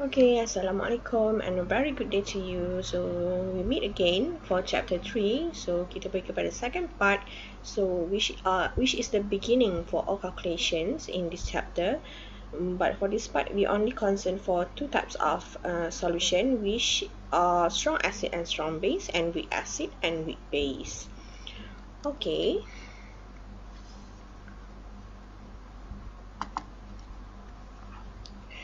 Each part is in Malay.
Okay, Assalamualaikum and a very good day to you. So we meet again for chapter 3. So kita pergi kepada second part. So which is the beginning for all calculations in this chapter. But for this part, we only concern for two types of solution, which are strong acid and strong base, and weak acid and weak base. Okay.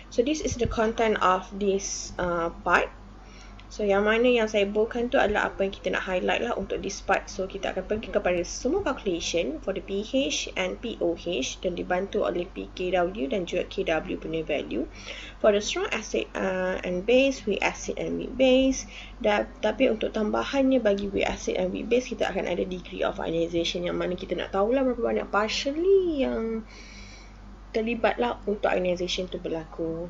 So this is the content of this part. So yang mana yang saya boldkan tu adalah apa yang kita nak highlight lah untuk this part. So kita akan pergi kepada semua calculation for the pH and POH dan dibantu oleh PKW dan juga KW punya value. For the strong acid and base, weak acid and weak base. Tapi untuk tambahannya bagi weak acid and weak base, kita akan ada degree of ionization yang mana kita nak tahulah berapa banyak partially yang terlibat lah untuk ionization tu berlaku.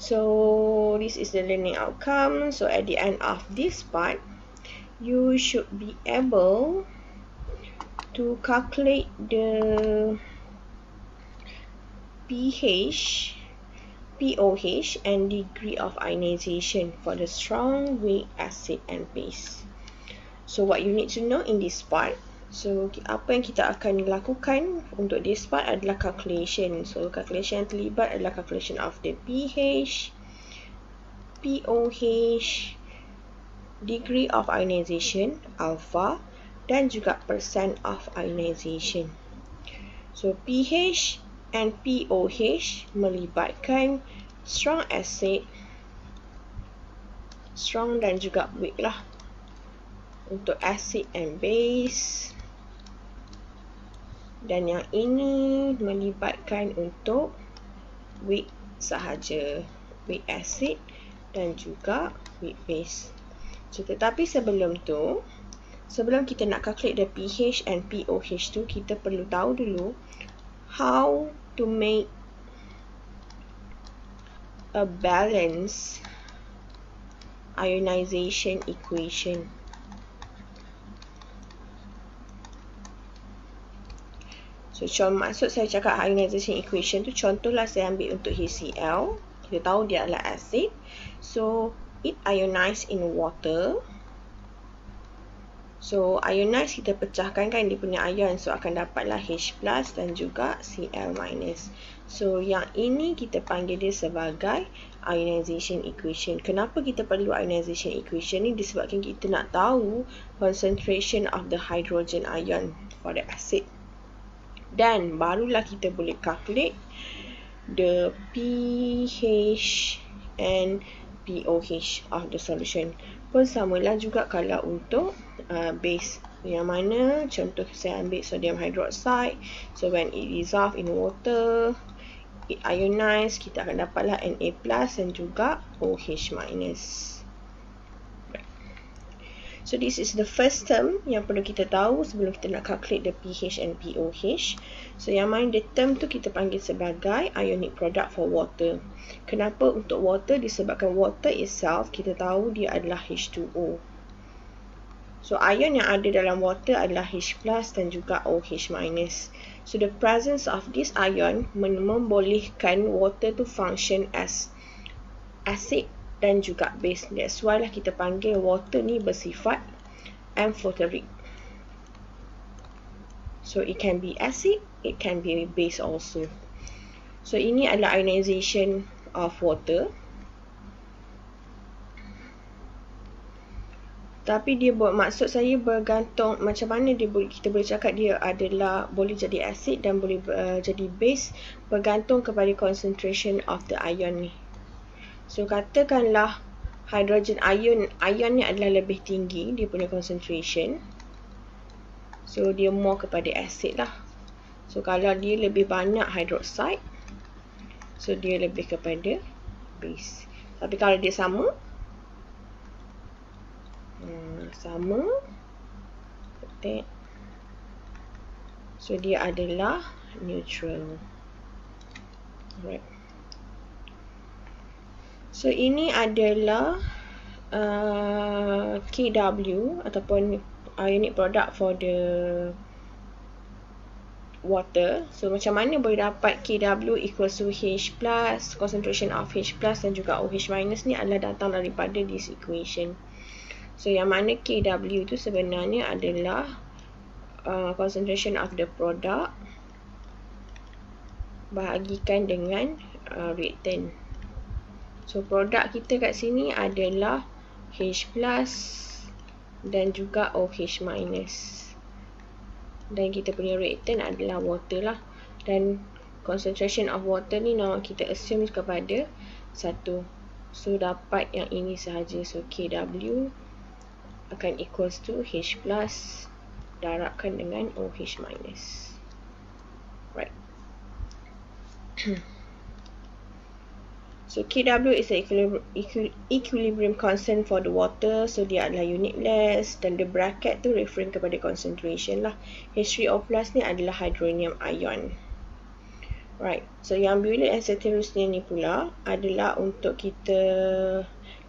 So this is the learning outcome. So at the end of this part, you should be able to calculate the pH, POH and degree of ionization for the strong, weak, acid and base. So what you need to know in this part, so apa yang kita akan lakukan untuk this part adalah calculation. So calculation yang terlibat adalah calculation of the pH, POH, degree of ionization, alpha dan juga percent of ionization. So pH and POH melibatkan strong acid, strong dan juga weak lah. Untuk acid and base. Dan yang ini melibatkan untuk weak sahaja, weak acid dan juga weak base. So tetapi sebelum tu, sebelum kita nak calculate the pH and POH tu, kita perlu tahu dulu how to make a balanced ionization equation. So maksud saya cakap ionization equation tu, contohlah saya ambil untuk HCl. Kita tahu dia adalah acid. So it ionized in water. So ionize kita pecahkan kan dia punya ion. So akan dapatlah H plus dan juga Cl minus. So yang ini kita panggil dia sebagai ionization equation. Kenapa kita perlu ionization equation ni? Disebabkan kita nak tahu concentration of the hydrogen ion for the acid. Dan barulah kita boleh calculate the pH and POH of the solution. Pun samalah juga kalau untuk base. Yang mana contoh saya ambil sodium hydroxide. So when it dissolve in water, it ionize, kita akan dapatlah Na plus dan juga OH minus. So this is the first term yang perlu kita tahu sebelum kita nak calculate the pH and POH. So yang mana the term tu kita panggil sebagai ionic product for water. Kenapa untuk water? Disebabkan water itself kita tahu dia adalah H2O. So ion yang ada dalam water adalah H plus dan juga OH minus. So the presence of this ion membolehkan water to function as acid dan juga base. That's why lah kita panggil water ni bersifat amphoteric. So it can be acid, it can be base also. So ini adalah ionization of water. Tapi dia maksud saya bergantung macam mana dia boleh, kita boleh cakap dia adalah boleh jadi acid dan boleh jadi base, bergantung kepada concentration of the ion ni. So katakanlah hydrogen ion ni adalah lebih tinggi dia punya concentration. So dia more kepada acid lah. So kalau dia lebih banyak hydroxide, so dia lebih kepada base. Tapi kalau dia sama, so dia adalah neutral. Alright. So ini adalah KW ataupun ionic product for the water. So macam mana boleh dapat KW equals to H plus, concentration of H plus dan juga OH minus ni adalah datang daripada this equation. So yang mana KW tu sebenarnya adalah concentration of the product bahagikan dengan reactant. So produk kita kat sini adalah H plus dan juga OH minus. Dan kita punya reactant adalah water lah. Dan concentration of water ni kita assume kepada 1. So dapat yang ini sahaja. So KW akan equals to H plus darabkan dengan OH minus. Right. So KW is the equilibrium constant for the water. So dia adalah unitless dan the bracket tu referring kepada concentration lah. H3O plus ni adalah hydronium ion. Right. So yang bulat yang seterusnya ni pula adalah untuk kita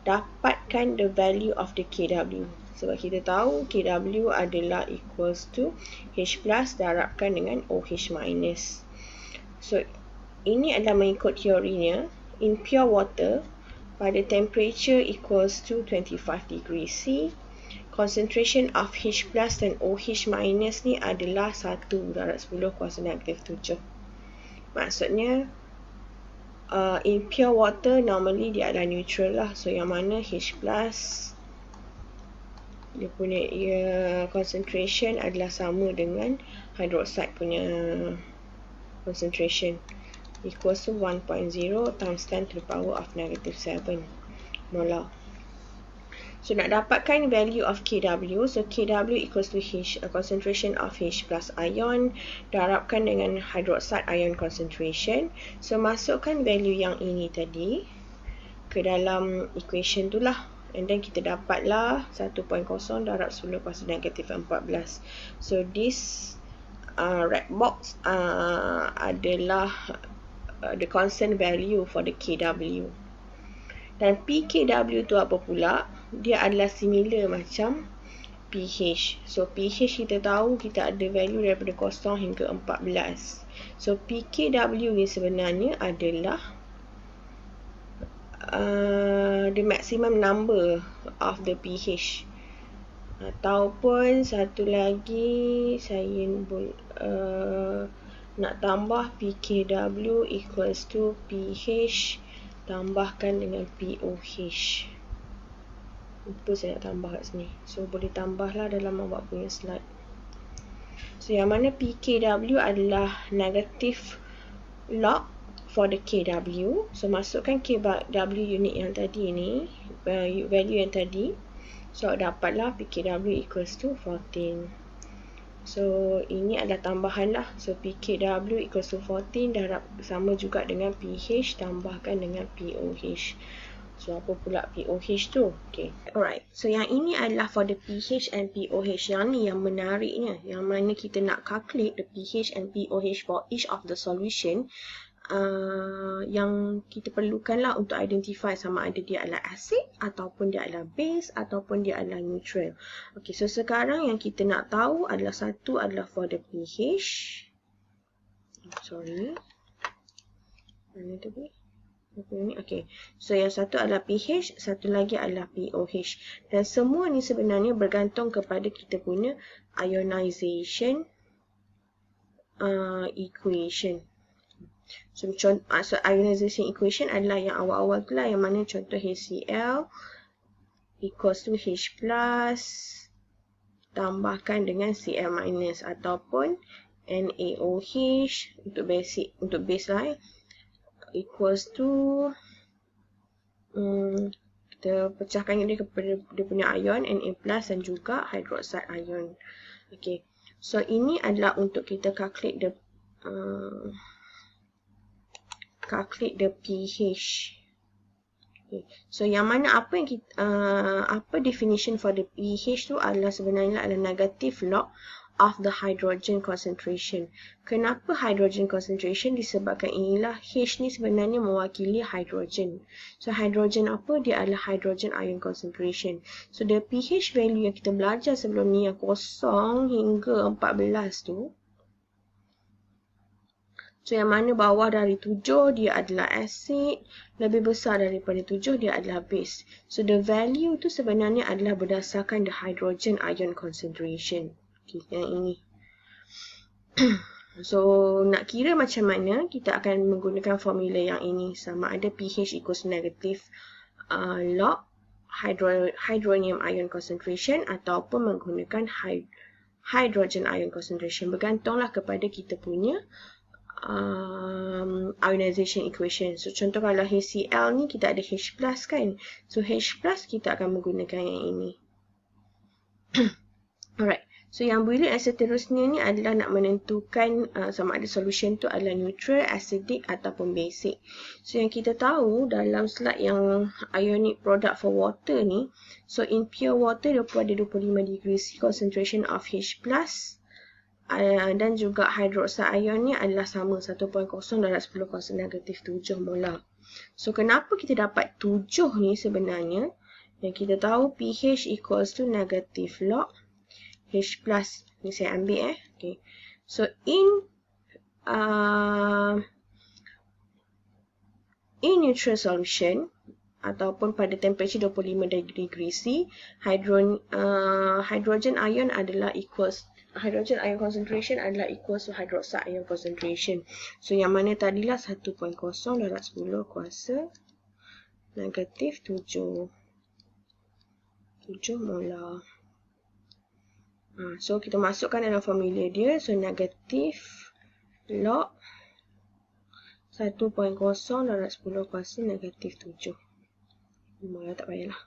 dapatkan the value of the KW. Sebab kita tahu KW adalah equals to H plus darabkan dengan OH minus. So ini adalah mengikut teorinya. In pure water, pada temperature equals to 25 degrees C, concentration of H plus dan OH minus ni adalah 1 darab 10 kuasa negatif 7. Maksudnya, in pure water, normally dia adalah neutral lah. So, yang mana H plus, dia punya concentration adalah sama dengan hydroxide punya concentration. Equals to 1.0 times 10 to the power of negative 7 molar. So nak dapatkan value of KW, so KW equals to H, concentration of H plus ion darabkan dengan hydroxide ion concentration. So masukkan value yang ini tadi ke dalam equation tu lah. And then kita dapatlah 1.0 darab 10 kuasa negatif 14. So this red box adalah the constant value for the KW. Dan PKW tu apa pula? Dia adalah similar macam pH. So pH kita tahu kita ada value daripada 0 hingga 14. So PKW ni sebenarnya adalah the maximum number of the pH. Ataupun satu lagi saya nak tambah PKW equals to pH tambahkan dengan POH. Lupa saya nak tambah kat sini. So boleh tambahlah dalam awak punya slide. So yang mana PKW adalah negative log for the KW. So masukkan KW unit yang tadi ni, value yang tadi. So dapatlah PKW equals to 14. So ini adalah tambahan lah. So PKW equals to 14 darab sama juga dengan pH tambahkan dengan POH. So apa pula POH tu? Okay. Alright. So yang ini adalah for the pH and POH. Yang ni yang menariknya. Yang mana kita nak calculate the pH and POH for each of the solution. Yang kita perlukanlah untuk identify sama ada dia adalah acid ataupun dia adalah base ataupun dia adalah neutral. Okay, so sekarang yang kita nak tahu adalah satu adalah for the pH. Sorry. Mana tu ni? Okay, so yang satu adalah pH, satu lagi adalah POH. Dan semua ni sebenarnya bergantung kepada kita punya ionization equation. So ionization equation adalah yang awal-awal tu lah, yang mana contoh HCl equals to H plus tambahkan dengan Cl minus ataupun NaOH untuk base lah equals to kita pecahkan dia kepada dia punya ion Na plus dan juga hydroxide ion. Okay, so ini adalah untuk kita calculate the pH. Okay. So yang mana apa yang kita apa definition for the pH tu adalah sebenarnya adalah negative log of the hydrogen concentration. Kenapa hydrogen concentration? Disebabkan inilah H ni sebenarnya mewakili hydrogen. So hydrogen apa? Dia adalah hydrogen ion concentration. So the pH value yang kita belajar sebelum ni yang 0 hingga 14 tu, So yang mana bawah dari 7 dia adalah acid, lebih besar daripada 7 dia adalah base. So the value tu sebenarnya adalah berdasarkan the hydrogen ion concentration. Okay, yang ini. So nak kira macam mana, kita akan menggunakan formula yang ini. Sama ada pH equals negative log hydronium ion concentration ataupun menggunakan hydrogen ion concentration. Bergantunglah kepada kita punya ionization equation. So contoh kalau HCl ni kita ada H plus kan. So H plus kita akan menggunakan yang ini. Alright. So yang build yang seterusnya ni adalah nak menentukan sama ada solution tu adalah neutral, acidic ataupun basic. So yang kita tahu dalam slide yang ionic product for water ni, so in pure water dia ada 25 degree C concentration of H plus. Dan juga hydroxide ionnya adalah sama 1.0 darab 10 kuasa negatif 7 molar. So kenapa kita dapat 7 ni sebenarnya? Yang kita tahu pH equals to negative log H plus. Ni saya ambil okay. So in neutral solution ataupun pada temperature 25 degree C, hydrogen ion concentration adalah equals to hydroxide ion concentration. So yang mana tadilah 1.0 darab 10 kuasa negatif 7 molar. So kita masukkan dalam formula dia. So negatif log 1.0 darab 10 kuasa negatif 7 molar, tak payahlah.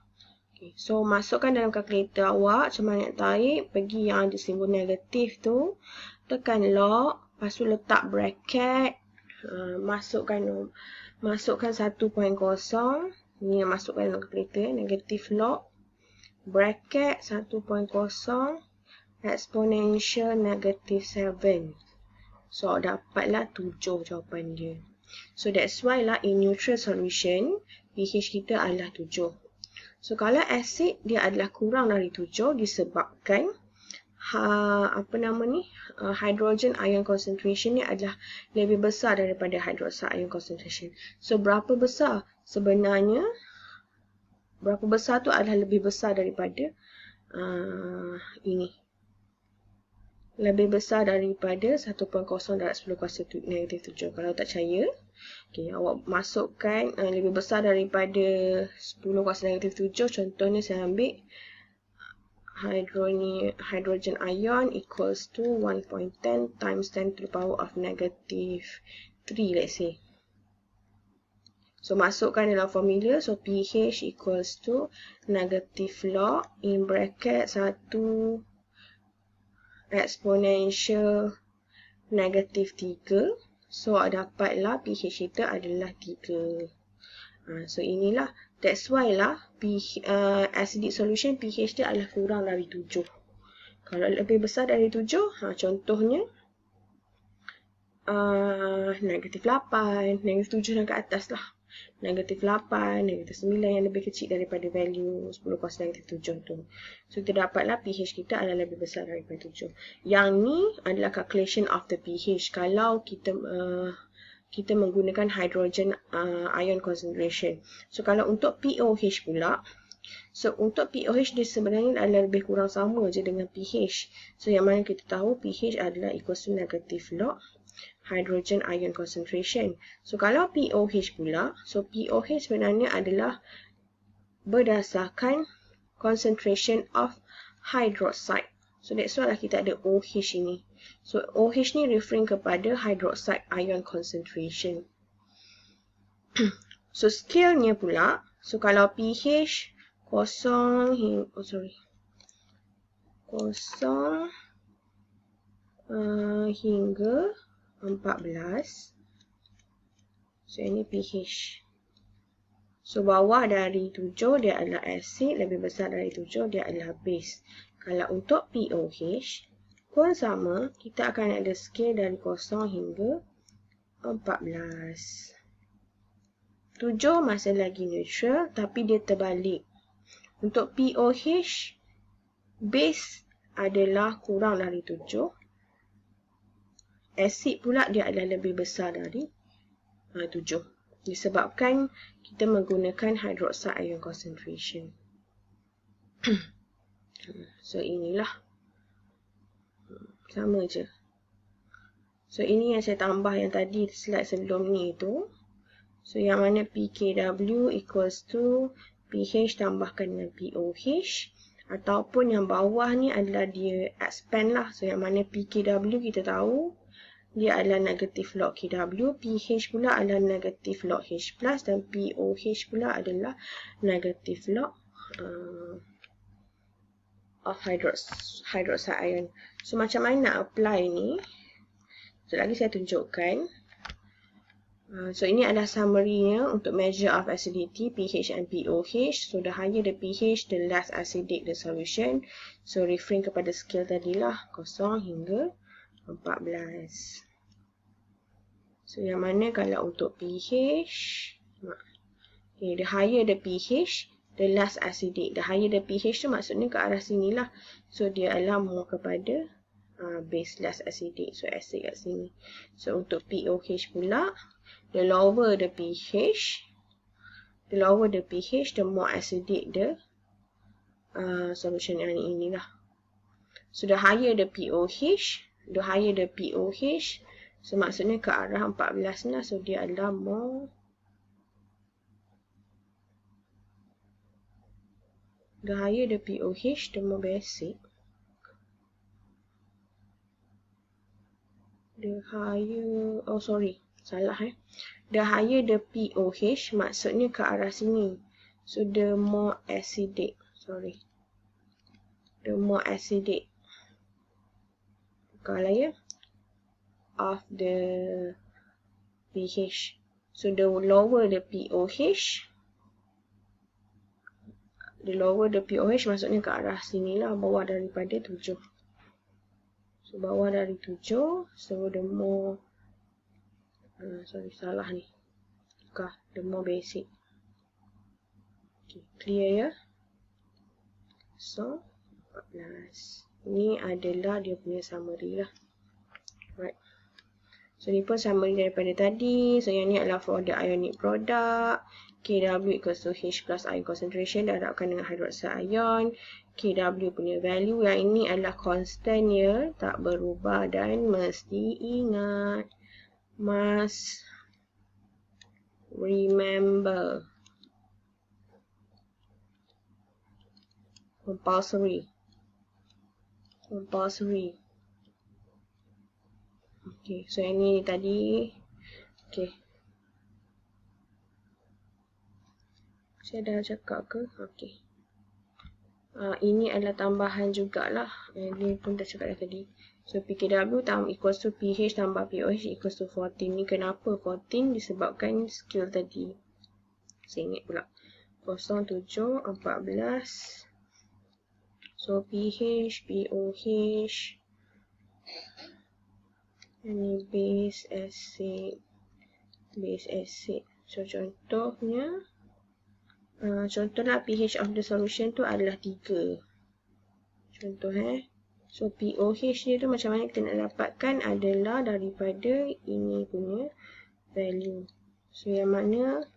Okay, so masukkan dalam kalkulator awak. Cuma nak tarik, pergi yang ada simbol negatif tu, tekan log, lepas tu letak bracket, masukkan 1.0. Ni yang masukkan dalam kalkulator, negatif log bracket 1.0 exponential negative 7. So dapatlah 7 jawapan dia. So that's why lah in neutral solution pH kita adalah 7. So kalau acid dia adalah kurang dari 7 disebabkan hydrogen ion concentration ni adalah lebih besar daripada hydroxide ion concentration. So berapa besar? Sebenarnya berapa besar tu adalah lebih besar daripada ini. Lebih besar daripada 1.0 darab 10 kuasa negatif 7. Kalau tak percaya, okay, awak masukkan lebih besar daripada 10 kuasa negatif 7. Contohnya saya ambil hydrogen ion equals to 1.10 times 10 to the power of negative 3, let's say. So masukkan dalam formula. So pH equals to negative log in bracket 1 exponential negatif 3. So dapatlah pH kita adalah 3. So inilah, that's why lah acidic solution pH dia adalah kurang dari 7. Kalau lebih besar dari 7, contohnya negatif 8, negatif 7 dan ke atas lah. Negatif 8, negatif 9 yang lebih kecil daripada value 10 kuasa negatif 7 tu. So kita dapatlah pH kita adalah lebih besar daripada 7. Yang ni adalah calculation of the pH kalau kita menggunakan hydrogen ion concentration. So kalau untuk POH pula, so untuk POH dia sebenarnya adalah lebih kurang sama je dengan pH. So yang mana kita tahu pH adalah equals to negative log hydrogen ion concentration. So kalau POH pula, so POH sebenarnya adalah berdasarkan concentration of hydroxide. So that's why lah kita ada OH ini. So OH ni referring kepada hydroxide ion concentration. So scale-nya pula, so kalau pH 0 hingga 14. So ini pH. So bawah dari 7 dia adalah acid, lebih besar dari 7 dia adalah base. Kalau untuk POH pun sama, kita akan ada scale dari 0 hingga 14. 7 masih lagi neutral tapi dia terbalik. Untuk POH base adalah kurang dari 7. asid pula dia adalah lebih besar dari 7. Disebabkan kita menggunakan hydroxide ion concentration. So inilah. Sama je. So ini yang saya tambah yang tadi slide sebelum ni tu. So yang mana PKW equals to pH tambahkan dengan POH. Ataupun yang bawah ni adalah dia expand lah. So yang mana PKW kita tahu dia adalah negatif log KW. pH pula adalah negatif log H+. Dan POH pula adalah negatif log of hydroxide ion. So macam mana nak apply ni? So lagi saya tunjukkan. So ini adalah summary-nya untuk measure of acidity, pH and POH. So the higher the pH, the less acidic the solution. So referring kepada scale tadilah 0 hingga 14. So yang mana kalau untuk pH, okay, the higher the pH, the less acidic. The higher the pH tu maksudnya ke arah sinilah. So dia adalah more kepada base, less acidic. So acid kat sini. So untuk POH pula, the lower the pH, the more acidic the solution yang inilah. So the higher the POH, so maksudnya ke arah 14 lah. So dia adalah more, the higher the POH, the more basic. The higher, oh sorry, salah The higher the POH, maksudnya ke arah sini. So the more acidic, the more acidic color of the pH. So the lower the POH, maksudnya ke arah sinilah, bawah daripada 7. So bawah dari 7, so the more salah ni. The more basic. Okay, clear ya? So 14. Ini adalah dia punya summary lah. Right. So ni pun summary daripada tadi. So yang ni adalah for the ionic product. KW equals to H plus ion concentration dihadapkan dengan hydroxide ion. KW punya value yang ini adalah constant ya, tak berubah dan mesti ingat. Must remember. Compulsory. Okay, so yang ni tadi. Okay. Saya dah cakap ke? Okay. Ini adalah tambahan jugalah. Ini pun dah cakap dah tadi. So PKW equals to pH tambah POH equals to 14. Ni kenapa 14? Disebabkan skill tadi. Saya ingat pula. 0, 7, 14. So pH, POH. Ini base acid. So contohnya. Contohlah pH of the solution tu adalah 3. Contoh So POH dia tu macam mana kita nak dapatkan adalah daripada ini punya value. So yang mana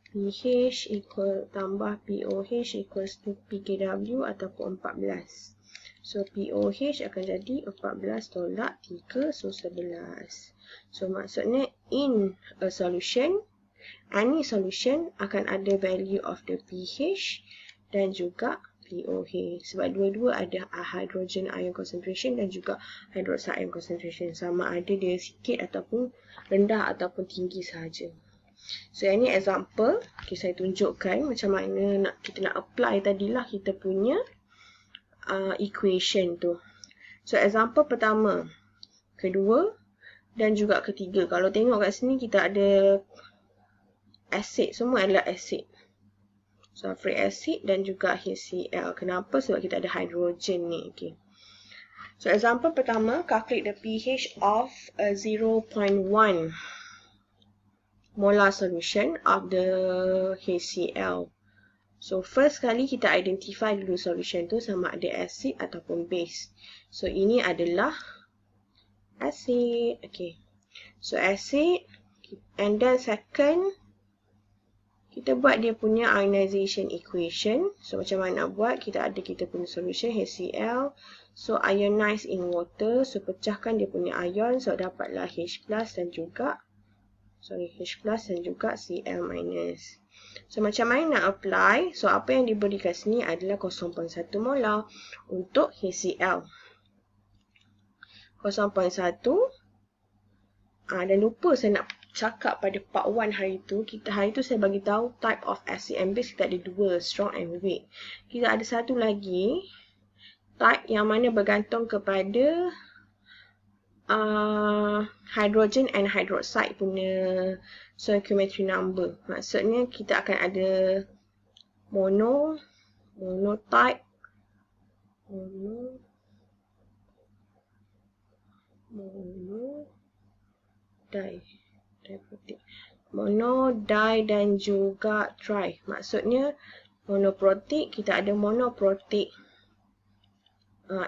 pH equal tambah POH equals to PKW ataupun 14. So POH akan jadi 14 tolak 3, so 11. So maksudnya in a solution, any solution akan ada value of the pH dan juga POH. Sebab dua-dua ada hydrogen ion concentration dan juga hydroxide ion concentration. Sama ada dia sikit ataupun rendah ataupun tinggi sahaja. So yang ni example. Okay, saya tunjukkan macam mana kita nak apply tadilah kita punya equation tu. So example pertama, kedua dan juga ketiga. Kalau tengok kat sini kita ada acid, semua adalah acid. Sulfuric acid dan juga HCl. Kenapa? Sebab kita ada hidrogen ni. Okay. So example pertama, calculate the pH of a 0.1 molar solution of the HCl. So first kali kita identify dulu solution tu sama ada acid ataupun base. So ini adalah acid. Okay. So acid. And then second, kita buat dia punya ionization equation. So macam mana nak buat? Kita ada kita punya solution HCl. So ionize in water. So pecahkan dia punya ion. So dapatlah H plus dan juga Cl minus. So macam mana nak apply? So apa yang diberi kat sini adalah 0.1 molar untuk HCl. 0.1. Dan lupa saya nak cakap pada part 1 hari tu. Hari tu saya bagi tahu type of acid and base kita ada dua, strong and weak. Kita ada satu lagi type yang mana bergantung kepada hydrogen and hydroxide punya stoichiometry number. Maksudnya kita akan ada monotype, mono, di dan juga tri. Maksudnya monoprotic, kita ada monoprotic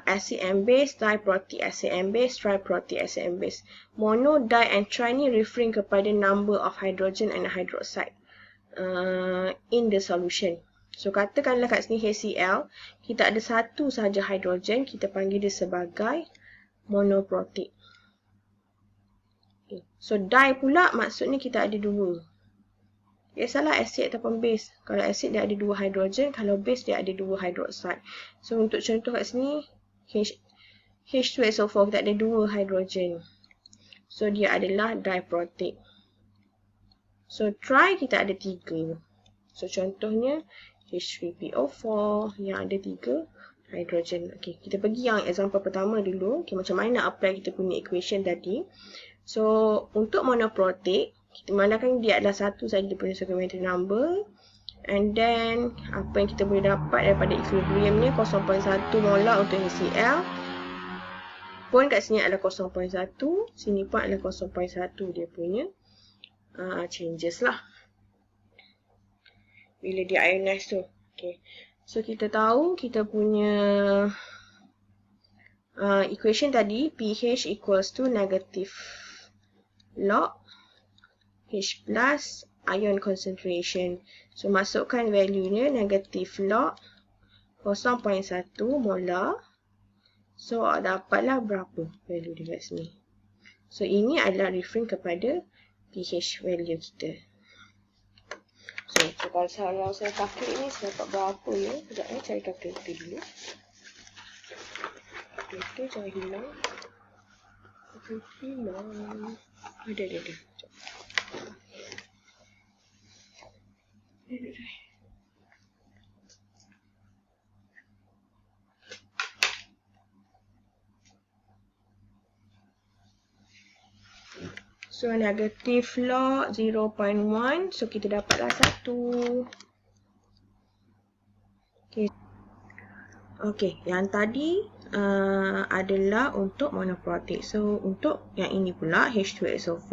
acid and base, diprotic acid and base, triprotic acid and base. Mono, di and tri ni referring kepada number of hydrogen and hydroxide in the solution. So katakanlah kat sini HCl, kita ada satu sahaja hydrogen, kita panggil dia sebagai monoprotic. Okay. So di pula maksudnya kita ada dua. Biasalah acid ataupun base. Kalau acid dia ada dua hydrogen, kalau base dia ada dua hydroxide. So untuk contoh kat sini H2SO4 kita ada dua hydrogen. So dia adalah diprotic. So tri kita ada tiga. So contohnya H3PO4 yang ada tiga hydrogen. Okay, kita pergi yang example pertama dulu. Okay, macam mana nak apply kita punya equation tadi. So untuk monoprotic, kita mandangkan dia adalah satu saja dia punya stoichiometry number. And then apa yang kita boleh dapat daripada equilibrium ni 0.1 molar untuk HCl. Pun kat sini adalah 0.1, sini pun adalah 0.1 dia punya changes lah. Bila dia ionize tu. Okay. So kita tahu kita punya equation tadi pH equals to negative log H plus ion concentration. So masukkan value nya negative log 0.1 molar. So dapatlah berapa value dia kat sini. So ini adalah referring kepada pH value kita. So kalau saya calculate ni saya dapat berapa ya? Sekejap cari calculator dulu. Calculator jangan hilang. Ada. So negative log 0.1. So kita dapatlah 1. Okay, yang tadi adalah untuk monoprotic. So untuk yang ini pula H2SO4.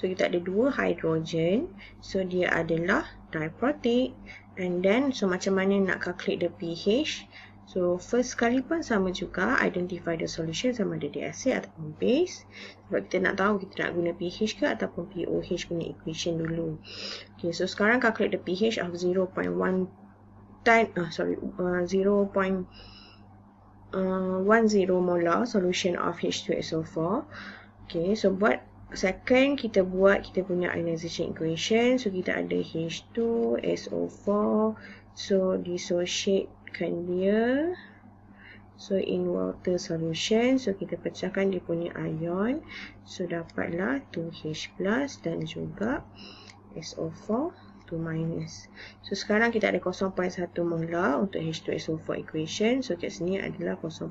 So kita ada dua hydrogen. So dia adalah diprotic. And then so macam mana nak calculate the pH? So first sekali pun sama juga, identify the solution sama ada dia acid ataupun base. Sebab kita nak tahu kita nak guna pH ke ataupun pOH punya equation dulu. Okay, so sekarang calculate the pH of 0.10 molar solution of H2SO4. Okay, so buat second kita buat kita punya ionization equation. So kita ada H2SO4. So dissociatekan dia. So in water solution. So kita pecahkan dia punya ion. So dapatlah 2H plus dan juga SO4 2 minus. So sekarang kita ada 0.1 molar untuk H2SO4 equation. So kat sini adalah 0.1.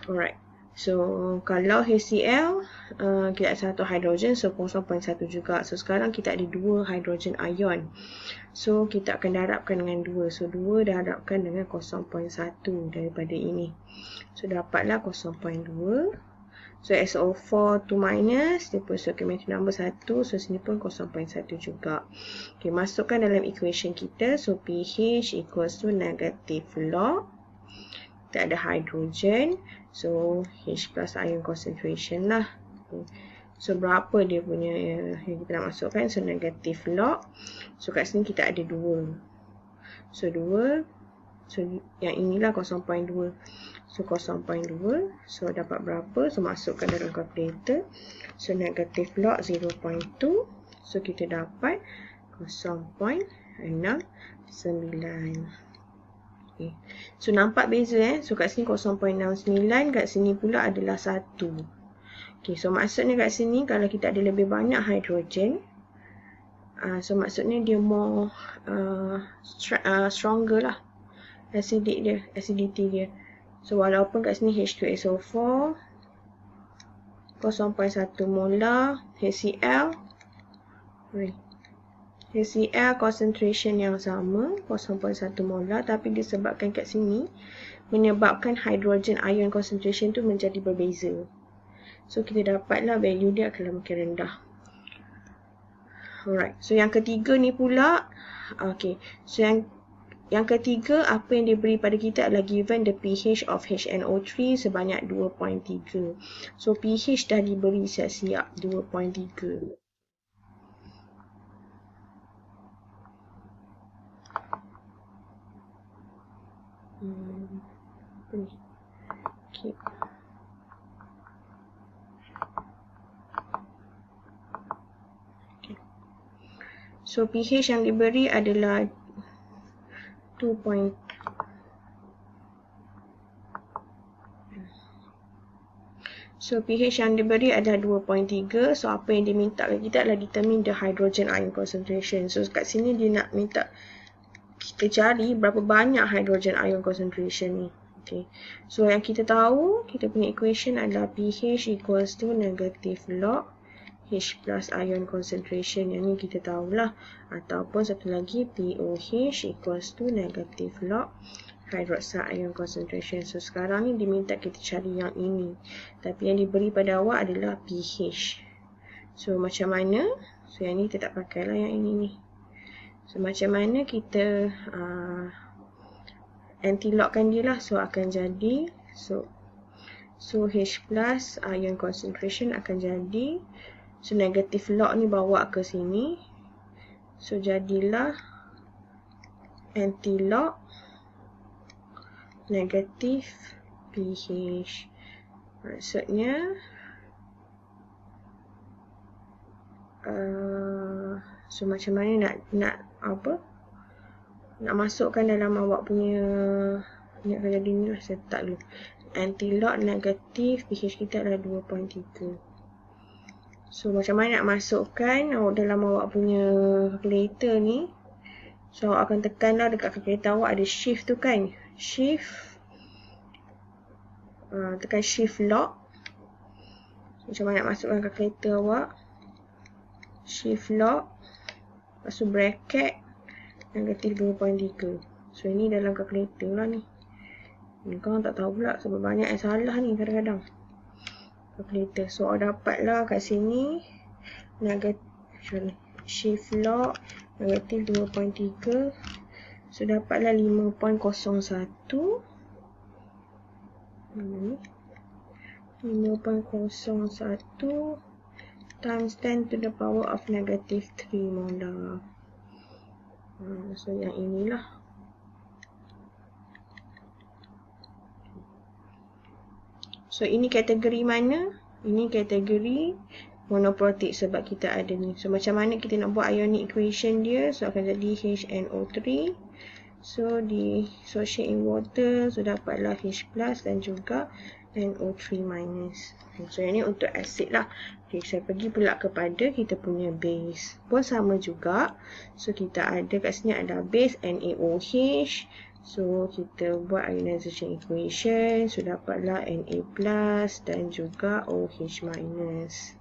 Alright. So kalau HCl kita ada satu hydrogen, so 0.1 juga. So sekarang kita ada dua hydrogen ion. So kita akan darabkan dengan 2. So 2 darabkan dengan 0.1 daripada ini. So dapatlah 0.2. So SO4 2 minus, dia pun stoichiometry number 1. So sini pun 0.1 juga. Okay, masukkan dalam equation kita. So pH equals to negative log. Kita ada hydrogen. So H plus ion concentration lah. So berapa dia punya yang kita nak masukkan? So negative log. So kat sini kita ada 2. So 2. So yang inilah 0.2. So 0.2. So dapat berapa? So masukkan dalam kalkulator. So negative log 0.2. So kita dapat 0.69. Okay. So nampak beza So kat sini 0.69, kat sini pula adalah 1. Okay, so maksudnya kat sini kalau kita ada lebih banyak hidrogen, so maksudnya dia more stronger lah acidity dia. So walaupun kat sini H2SO4 0.1 molar HCl, concentration yang sama 0.1 molar, tapi disebabkan kat sini menyebabkan hydrogen ion concentration tu menjadi berbeza. So kita dapatlah value dia akan makin rendah. Alright, so yang ketiga ni pula, okay, so yang ketiga apa yang diberi pada kita adalah given the pH of HNO3 sebanyak 2.3. So pH dah diberi siap-siap 2.3. Okay. So pH yang diberi adalah 2. So pH yang diberi adalah 2.3. So apa yang diminta kat kita adalah determine the hydrogen ion concentration. So kat sini dia nak minta kita cari berapa banyak hydrogen ion concentration ni. Okay. So yang kita tahu, kita punya equation adalah pH equals to negative log H plus ion concentration. Yang ni kita tahulah. Ataupun satu lagi POH equals to negative log hydroxide ion concentration. So sekarang ni diminta kita cari yang ini. Tapi yang diberi pada awak adalah pH. So macam mana? So yang ni kita tak pakailah yang ini ni. So macam mana kita anti-logkan dia lah. So akan jadi So H plus ion concentration akan jadi, so negative log ni bawa ke sini. So jadilah anti-log negative pH. Maksudnya so macam mana nak apa? Nak masukkan dalam awak punya ni akan jadi ni lah, saya letak dulu. Anti-log negatif pH kita adalah 2.3. So macam mana nak masukkan dalam awak punya calculator ni? So awak akan tekan lah dekat calculator awak ada shift tu kan. Shift tekan shift log. Macam mana nak masukkan calculator awak? Shift log, lepas tu bracket negatif 2.3. So ini dalam kalkulator lah ni. Ni korang tak tahu pula sebab banyak yang salah ni kadang-kadang kalkulator. So dapatlah kat sini negatif shift log negatif 2.3. So dapatlah 5.01 times 10 to the power of negative 3 molar. So yang inilah. So ini kategori mana? Ini kategori monoprotic sebab kita ada ni. So macam mana kita nak buat ionic equation dia? So akan jadi HNO3. So di associate in water, so dapatlah H plus dan juga NO3 minus. So yang ni untuk acid lah. Okay, saya pergi pula kepada kita punya base. Pun sama juga. So kita ada kat sini ada base NaOH. So kita buat ionization equation. So dapatlah Na plus dan juga OH minus.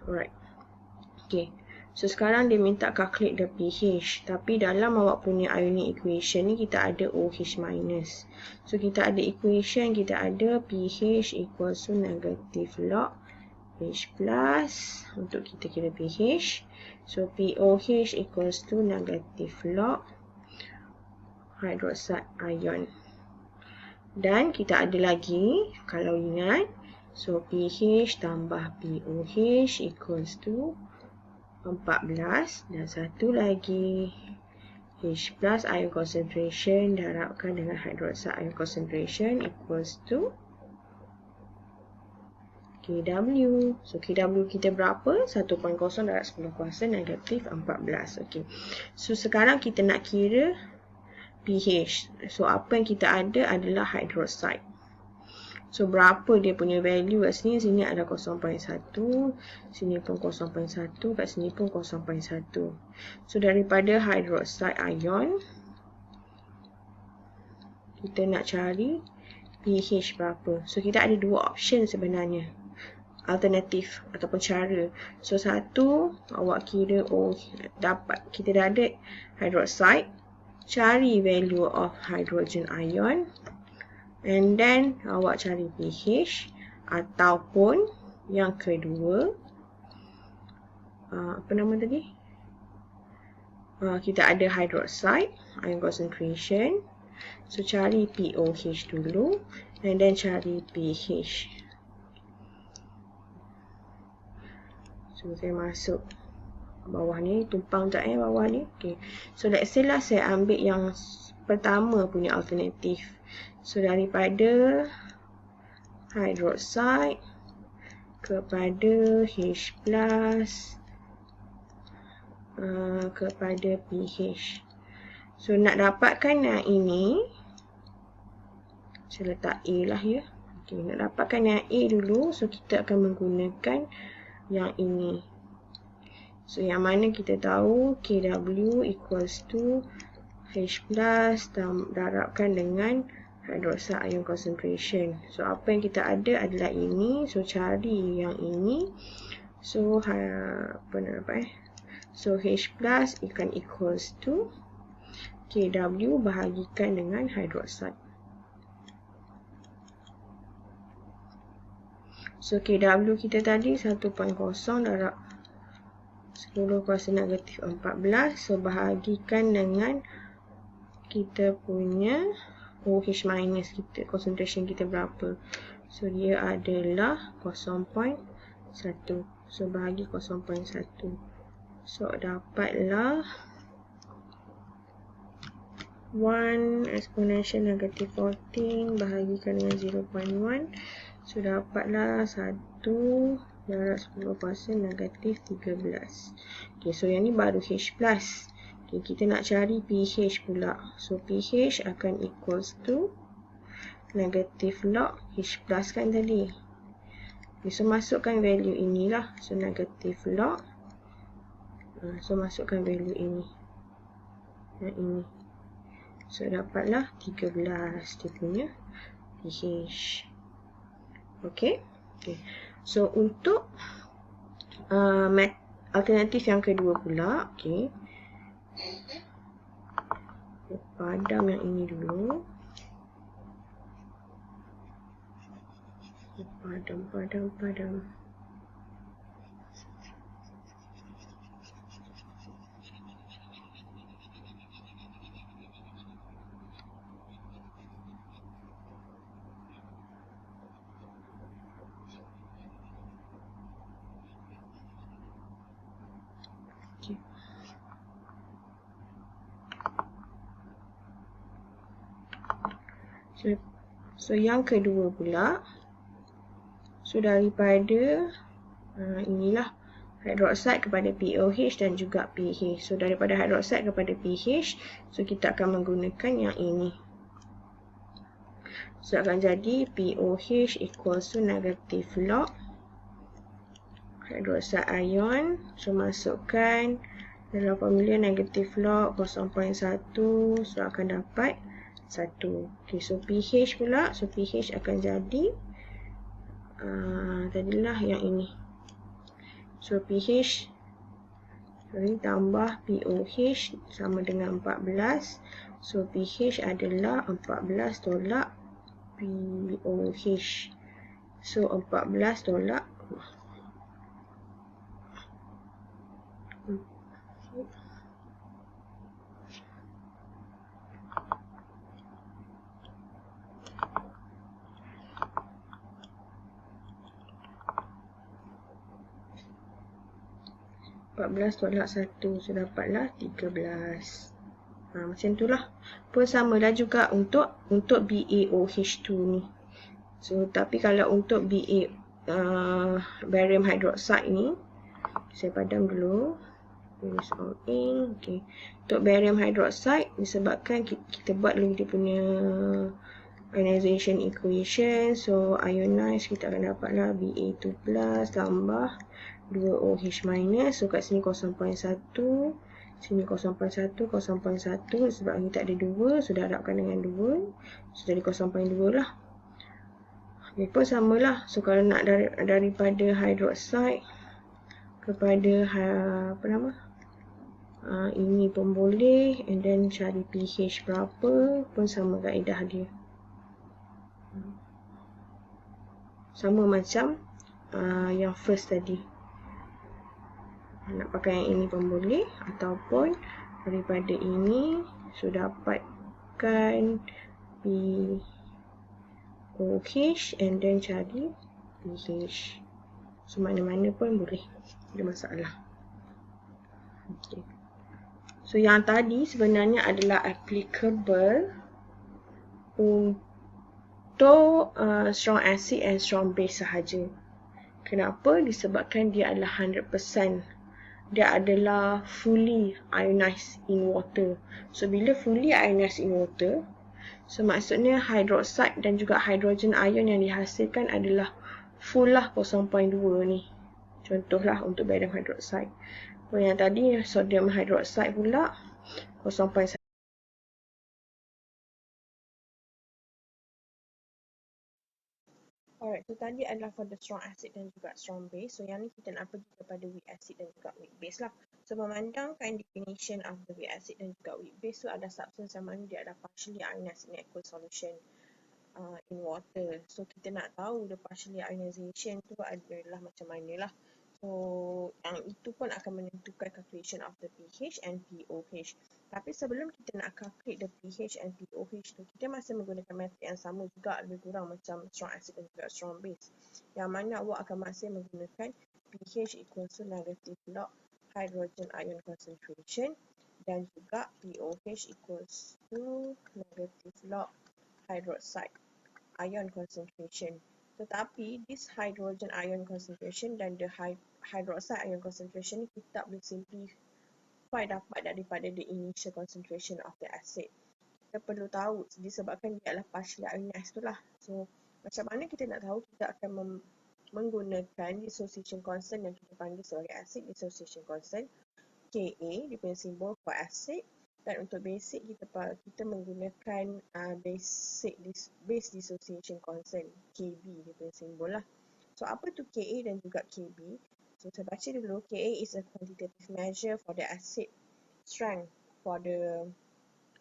Alright. Okay. So sekarang dia minta calculate the pH. Tapi dalam awak punya ionic equation ni kita ada OH minus. So kita ada equation, kita ada pH equals to negative log H plus untuk kita kira pH. So POH equals to negative log hydroxide ion Dan kita ada lagi, kalau ingat, so pH tambah POH equals to 14. Dan satu lagi, H plus ion concentration darabkan dengan hydroxide ion concentration equals to KW. So KW kita berapa? 1.0 darab 10 kuasa negatif 14. Okay. So sekarang kita nak kira pH. So apa yang kita ada adalah hydroxide. So berapa dia punya value kat sini? Sini ada 0.1, sini pun 0.1, kat sini pun 0.1. So daripada hydroxide ion, kita nak cari pH berapa. So kita ada dua option sebenarnya, alternatif ataupun cara. So satu, awak kira dapat, kita dah ada hydroxide, cari value of hydrogen ion, and then awak cari pH. Ataupun yang kedua, apa nama tadi? Kita ada hydroxide ion concentration, so cari POH dulu and then cari pH. So saya masuk bawah ni, tumpang tak bawah ni. Okay. So let's say lah saya ambil yang pertama punya alternatif. So daripada hydroxide kepada H plus kepada pH. So nak dapatkan yang ini, saya letak A lah ya. Okay, nak dapatkan yang A dulu, so kita akan menggunakan yang ini. So yang mana kita tahu KW equals to H plus darabkan dengan hydroxide ion concentration. So apa yang kita ada adalah ini, so cari yang ini. So apa nak dapat So H plus akan equals to KW bahagikan dengan hydroxide. So KW kita tadi 1.0 darab 10 kuasa negatif 14. So bahagikan dengan kita punya OH minus kita, concentration kita berapa. So dia adalah 0.1. So bahagi 0.1. So dapatlah 1 exponential negative 14 bahagikan dengan 0.1. So dapatlah 1 darab 10 kuasa negatif 13. Okay, so yang ni baru H plus. Okay, kita nak cari pH pula. So pH akan equals to negative log H plus kan tadi. Okay, so masukkan value inilah. So negative log. So masukkan value ini. Yang ini. So dapatlah 13 dia punya pH. Okay. Okay. So untuk alternatif yang kedua pula, okay. Padam yang ini dulu. Padam. So yang kedua pula, so daripada inilah hydroxide kepada POH dan juga pH. So daripada hydroxide kepada pH, so kita akan menggunakan yang ini. So akan jadi POH equals to negative log hydroxide ion. So masukkan dalam formula negative log 0.1, so akan dapat 1. Okay, so pH pula, so pH akan jadi tadilah yang ini. So pH tambah POH sama dengan 14. So pH adalah 14 tolak POH. So 14 tolak 14 tolak 1. So, dapatlah 13. Macam tu lah. Pun samalah juga untuk BaOH2 ni. So, tapi kalau untuk barium hydroxide ni, saya padam dulu. Finish all in. Okay. Untuk barium hydroxide, disebabkan kita buat dulu dia punya ionization equation. So, ionize kita akan dapatlah Ba2 plus tambah 2OH minus. So, kat sini 0.1. Sini 0.1, 0.1. Sebab ni tak ada 2. So, dah harapkan dengan 2. So, jadi 0.2 lah. Ni pun samalah. So, kalau nak daripada hydroxide kepada ini pun boleh. And then cari pH berapa. Pun sama kaedah dia. Sama macam yang first tadi. Nak pakai yang ini pun boleh. Ataupun daripada ini. So, dapatkan POH and then cari pH. So, mana-mana pun boleh. Ada masalah. Okay. So, yang tadi sebenarnya adalah applicable untuk strong acid and strong base sahaja. Kenapa? Disebabkan dia adalah 100%. Dia adalah fully ionized in water. So, bila fully ionized in water, so maksudnya hydroxide dan juga hydrogen ion yang dihasilkan adalah full lah 0.2 ni. Contohlah untuk barium hydroxide. Yang tadi sodium hydroxide pula 0.1. Alright, so tadi adalah for the strong acid dan juga strong base. So yang ni kita nak pergi kepada weak acid dan juga weak base lah. So memandangkan definition of the weak acid dan juga weak base tu ada substance yang mana dia ada partially ionized in aqueous solution in water. So kita nak tahu the partially ionization tu adalah macam mana lah. So yang itu pun akan menentukan calculation of the pH and pOH. Tapi sebelum kita nak calculate the pH and pOH tu, kita masih menggunakan metode yang sama juga, lebih kurang macam strong acid dan juga strong base. Yang mana awak akan masih menggunakan pH equals to negative log hydrogen ion concentration dan juga pOH equals to negative log hydroxide ion concentration. Tetapi this hydrogen ion concentration dan the hydroxide ion concentration ni kita tak boleh simplify dapat daripada the initial concentration of the acid. Kita perlu tahu disebabkan dia adalah partially ionized tu lah. So macam mana kita nak tahu? Kita akan menggunakan dissociation constant yang kita panggil sebagai acid dissociation constant Ka, dia punya simbol for acid. Dan untuk basic kita menggunakan base dissociation constant Kb, dia punya simbol lah. So apa tu Ka dan juga Kb? So saya baca dulu. Ka is a quantitative measure for the acid strength for the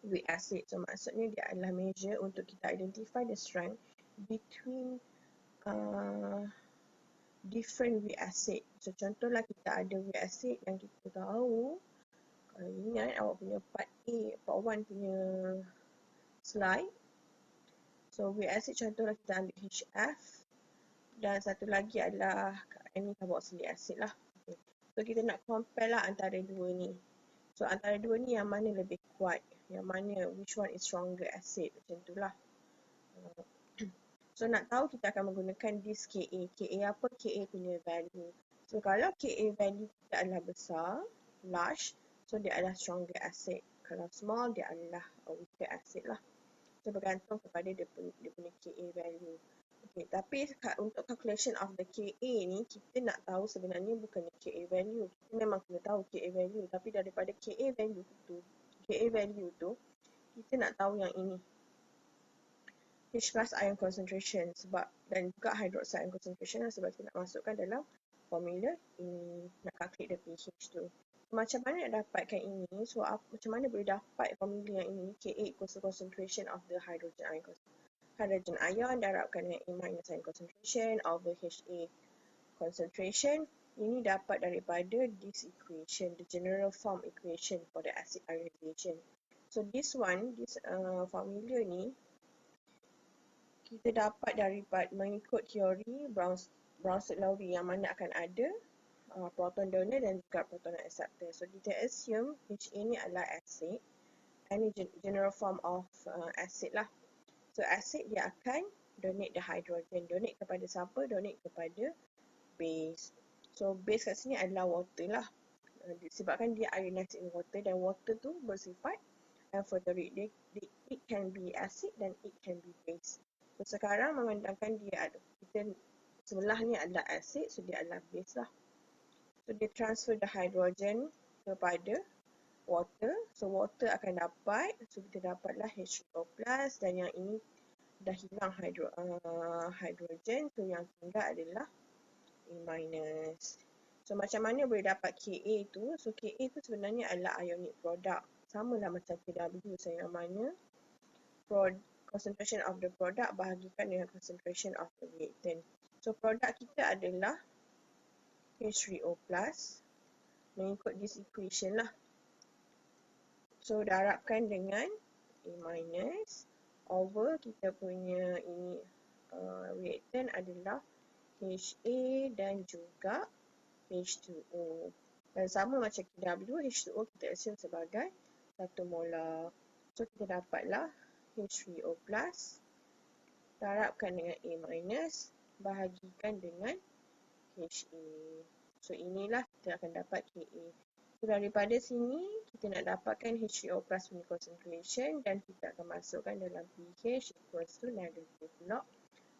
weak acid. So maksudnya dia adalah measure untuk kita identify the strength between different weak acid. So contohlah kita ada weak acid yang kita tahu. Kalau ingat awak punya part A, part 1 punya slide. So weak acid contohlah kita ambil HF. Dan satu lagi adalah ini carboxylic acid lah. Okay. So kita nak compare lah antara dua ni. So antara dua ni yang mana lebih kuat? Yang mana, which one is stronger acid? Macam tu lah. So nak tahu kita akan menggunakan this Ka. Ka apa? Ka punya value. So kalau Ka value kita adalah besar, large, so dia adalah stronger acid. Kalau small, dia adalah weaker acid lah. So bergantung kepada dia punya Ka value. Okay, tapi untuk calculation of the Ka ni, kita nak tahu sebenarnya bukannya Ka value. Kita memang kena tahu Ka value. Tapi daripada Ka value tu, kita nak tahu yang ini. H plus ion concentration sebab dan juga hydroxide ion concentration sebab kita nak masukkan dalam formula ini, nak calculate the pH tu. Macam mana nak dapatkan ini? So macam mana boleh dapat formula yang ini? Ka equals the concentration of the hydrogen ion darabkan dengan A minus ion concentration over Ha concentration. Ini dapat daripada this equation, the general form equation for the acid ionization. So this formula ni kita dapat daripada mengikut teori Brownstedt-Lowry yang mana akan ada proton donor dan juga proton acceptor. So kita assume HA ni adalah acid. Ini general form of acid lah. So acid dia akan donate the hydrogen. Donate kepada siapa? Donate kepada base. So base kat sini adalah water lah. Disebabkan dia ionized in water dan water tu bersifat amphoteric. It can be acid dan it can be base. So sekarang memandangkan dia ada, kita sebelah ni adalah acid, so dia adalah base lah. So dia transfer the hydrogen kepada water. So water akan dapat, so kita dapatlah H2O+, dan yang ini dah hilang hydrogen, so yang tinggal adalah A-. So macam mana boleh dapat Ka tu? So Ka tu sebenarnya adalah ionic product. Sama lah macam KW, so yang mana concentration of the product bahagikan dengan concentration of the reactant. So produk kita adalah H3O+, mengikut this equation lah. So darabkan dengan A- over kita punya ini reactant adalah HA dan juga H2O. Dan sama macam KW, H2O kita assume sebagai 1 molar. So kita dapatlah H3O+, darabkan dengan A- bahagikan dengan HA. So inilah kita akan dapat Ka. So daripada sini kita nak dapatkan H3O+ punya concentration dan kita akan masukkan dalam pH equals to negative log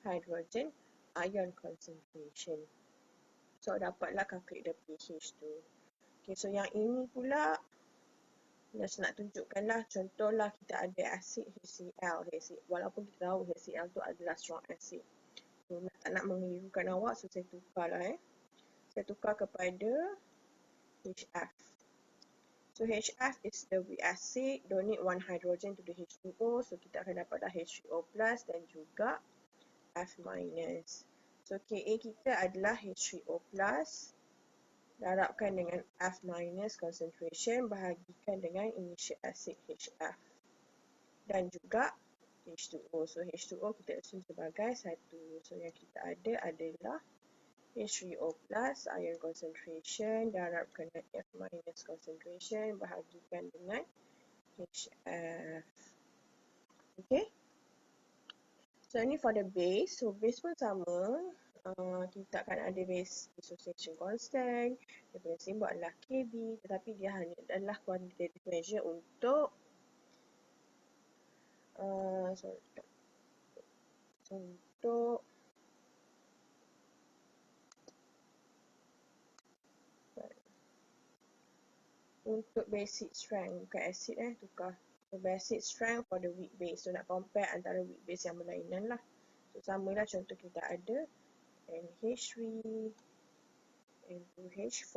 hydrogen ion concentration. So dapatlah calculate the pH tu. Okay, so yang ini pula just nak tunjukkanlah, contohlah kita ada acid HCl. Walaupun kita tahu HCl tu adalah strong acid. So tak nak mengelirukan awak, so saya tukarlah Saya tukar kepada HF. So HF is the weak acid, donate 1 hydrogen to the H2O. So kita akan dapatlah H3O+ dan juga F-. So Ka kita adalah H3O+, darabkan dengan F- concentration, bahagikan dengan initial acid HF dan juga H2O. So H2O kita assume sebagai 1. So yang kita ada adalah H3O+, ion concentration, darabkan dengan F- concentration, bahagikan dengan HF. Okay. So ini for the base. So base pun sama. Kita akan ada base dissociation constant. Dia punya simbol adalah Kb. Tetapi dia hanya adalah quantitative measure untuk untuk basic strength, bukan acid tukar. So basic strength for the weak base. So nak compare antara weak base yang berlainan lah. So samalah, contoh kita ada NH3, N2H4,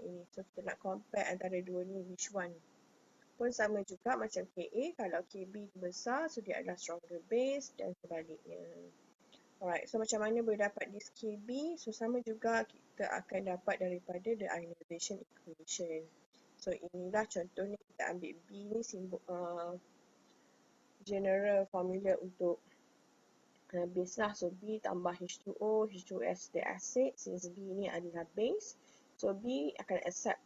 ini. So kita nak compare antara dua ni, which one? Pun sama juga macam Ka, kalau Kb besar, so dia adalah stronger base dan sebaliknya. Alright, so macam mana boleh dapat this Kb? So sama juga kita akan dapat daripada the ionization equation. So inilah contohnya, kita ambil B ni simbol general formula untuk base lah. So B tambah H2O, H2S the acid, since B ni adalah base. So B akan accept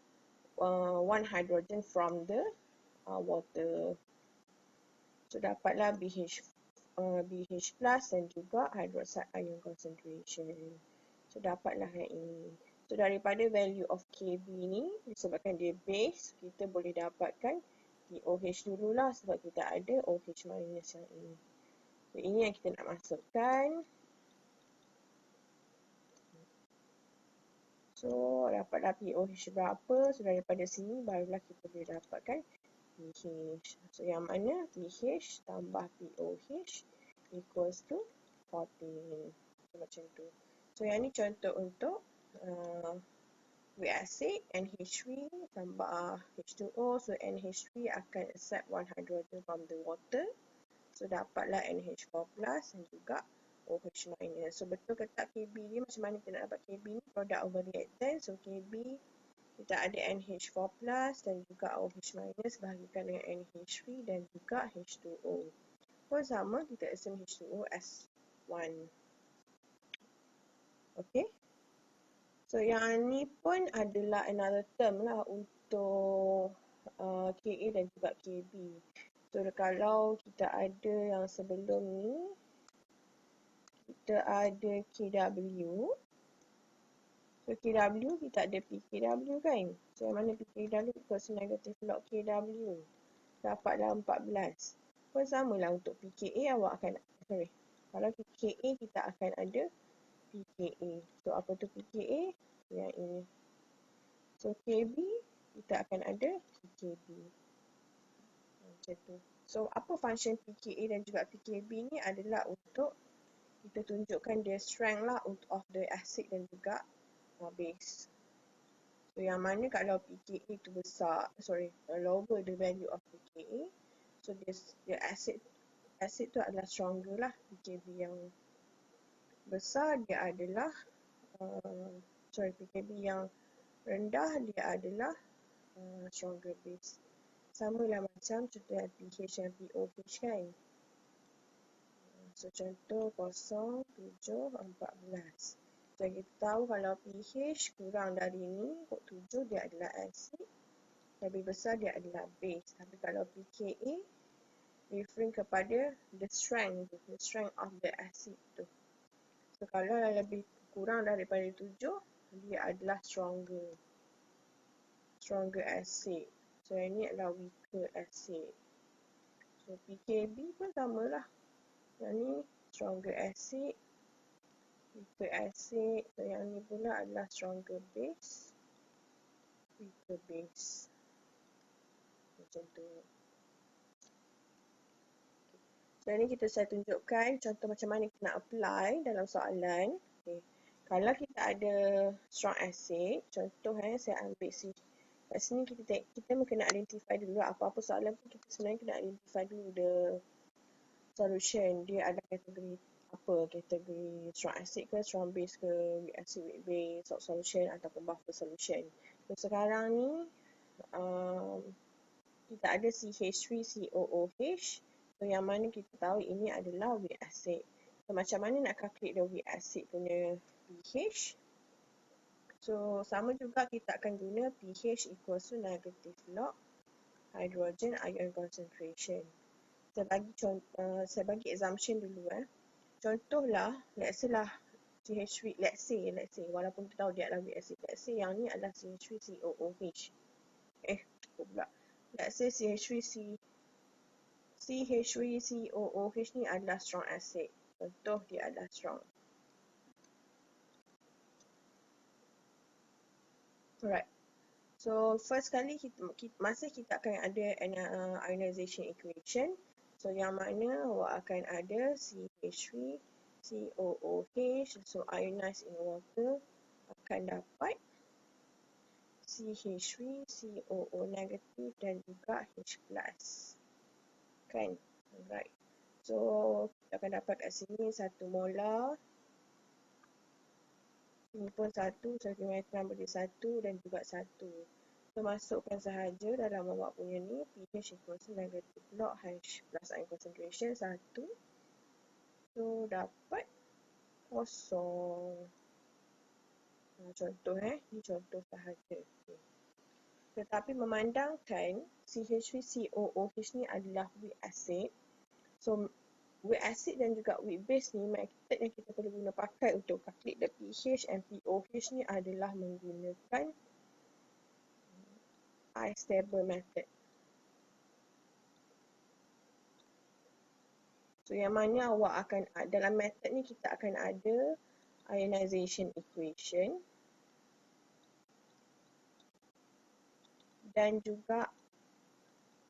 1 hydrogen from the water. So dapatlah BH plus dan juga hydroxide ion concentration. So dapatlah yang ini. So daripada value of Kb ni, disebabkan dia base, kita boleh dapatkan OH dululah sebab kita ada OH minus yang ini. So ini yang kita nak masukkan. So dapatlah POH berapa. So daripada sini barulah kita boleh dapatkan pH. So yang mana pH tambah POH equals to 14. So macam tu. So yang ni contoh untuk weak acid NH3 tambah H2O. So NH3 akan accept 1 hydrogen from the water. So dapatlah NH4 plus dan juga OH minus. So betul ke tak Kb ni? Macam mana kita nak dapat Kb ni? Product over reactant. So Kb kita ada NH4 plus dan juga OH minus bahagikan dengan NH3 dan juga H2O. Pun sama, kita assume H2O as 1. Okay. So yang ni pun adalah another term lah untuk KA dan juga KB. So kalau kita ada yang sebelum ni, kita ada KW. So KW kita ada PKW kan. So yang mana PKW equals to negative log KW. Dapatlah 14. Pun samalah untuk PKA awak akan, kalau KA kita akan ada PKA. So apa tu PKA? Yang ini. So KB kita akan ada PKB. Macam tu. So apa function PKA dan juga PKB ni adalah untuk kita tunjukkan dia strength lah of the acid dan juga base. So yang mana kalau PKA tu besar, lower the value of PKA, so the acid tu adalah stronger lah. PKB yang besar dia adalah PKB yang rendah dia adalah stronger base. Samalah macam contoh yang pH dan POH kan. So contoh 0, 7, 14. So kita tahu kalau pH kurang dari ni, 7 dia adalah acid, lebih besar dia adalah base. Tapi kalau pKa referring kepada the strength of the acid tu. So kalau lebih kurang daripada 7, dia adalah stronger acid. So yang ni adalah weaker acid. So PKB pun samalah. Yang ni stronger acid, weaker acid. So yang ni pula adalah stronger base, weaker base. Macam tu. So ni saya tunjukkan contoh macam mana kita nak apply dalam soalan. Kalau kita ada strong acid, contoh saya ambil kat sini kita kena identify dulu apa-apa soalan pun kita sebenarnya kena identify dulu the solution. Dia ada kategori apa, kategori strong acid ke, strong base ke, weak acid, weak base, salt solution ataupun buffer solution. So sekarang ni kita ada CH3COOH. So yang mana kita tahu ini adalah weak acid. So macam mana nak calculate the weak acid punya pH? So sama juga kita akan guna pH equals to negative log hydrogen ion concentration. Saya bagi assumption dulu. Contohlah, let's say, walaupun kita tahu dia adalah weak acid, let's say yang ni adalah CH3COOH. Let's say CH3COOH ni adalah strong acid. Contoh dia adalah strong. Alright. So first kali kita akan ada ionization equation. So yang mana awak akan ada CH3COOH. So ionized in water akan dapat CH3COO negative dan juga H+. Kan? Alright. So kita akan dapat kat sini 1 molar. Ini pun 1, so dimeterkan beri 1 dan juga 1. So masukkan sahaja dalam awak punya ni, pH equals negative log H plus ion concentration 1. So dapat kosong. Contoh ni contoh sahaja. Tetapi memandangkan CH3COOH ni adalah weak acid. So weak acid dan juga weak base ni, method yang kita perlu guna pakai untuk calculate the pH and POH ni adalah menggunakan stable method. So yang mana awak akan, dalam method ni kita akan ada ionization equation dan juga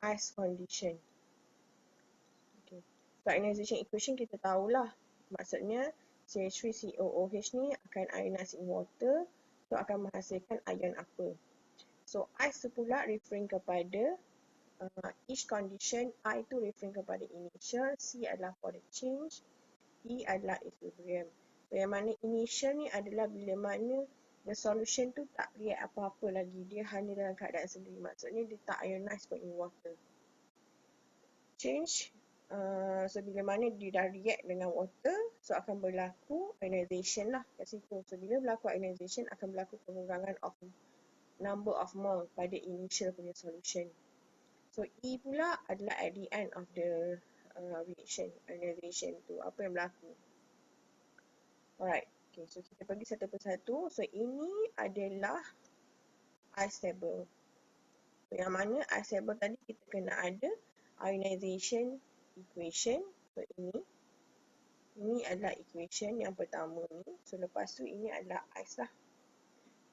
ice condition. So ionization equation kita tahulah, maksudnya CH3COOH ni akan ionized in water, so akan menghasilkan ion apa. So ice tu pula referring kepada each condition. I tu referring kepada initial, C adalah for the change, E adalah equilibrium. So yang mana initial ni adalah bila mana the solution tu tak react apa-apa lagi, dia hanya dalam keadaan sendiri, maksudnya dia tak ionized pun in water. Change So bila mana dia dah react dengan water, so akan berlaku ionization lah kat situ. So bila berlaku ionization akan berlaku pengurangan of number of mole pada initial punya solution. So E pula adalah at the end of the reaction, ionization tu, apa yang berlaku. Alright, okay, so kita pergi satu persatu. So ini adalah ice table. So, yang mana ice table tadi kita kena ada ionization equation. So ini adalah equation yang pertama ni. So lepas tu ini adalah ice lah.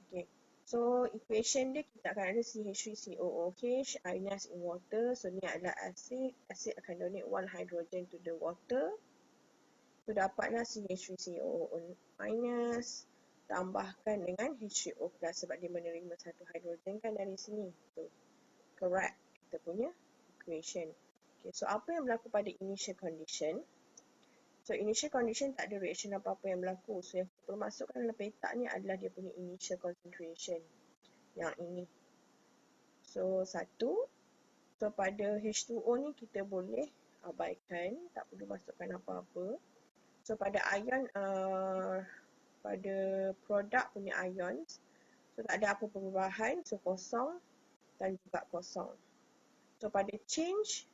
Okay. So equation dia kita akan ada CH3COOH ionized in water. So ni adalah acid. Acid akan donate 1 hydrogen to the water. So dapatlah CH3COO minus tambahkan dengan H3O plus sebab dia menerima satu hydrogen kan dari sini. So correct kita punya equation. Okay, so apa yang berlaku pada initial condition? So initial condition tak ada reaction apa-apa yang berlaku. So yang kita perlu masukkan dalam petak ni adalah dia punya initial concentration. Yang ini. So satu. So pada H2O ni kita boleh abaikan. Tak perlu masukkan apa-apa. So pada ion, pada produk punya ions. So tak ada apa perubahan. So kosong dan juga kosong. So pada change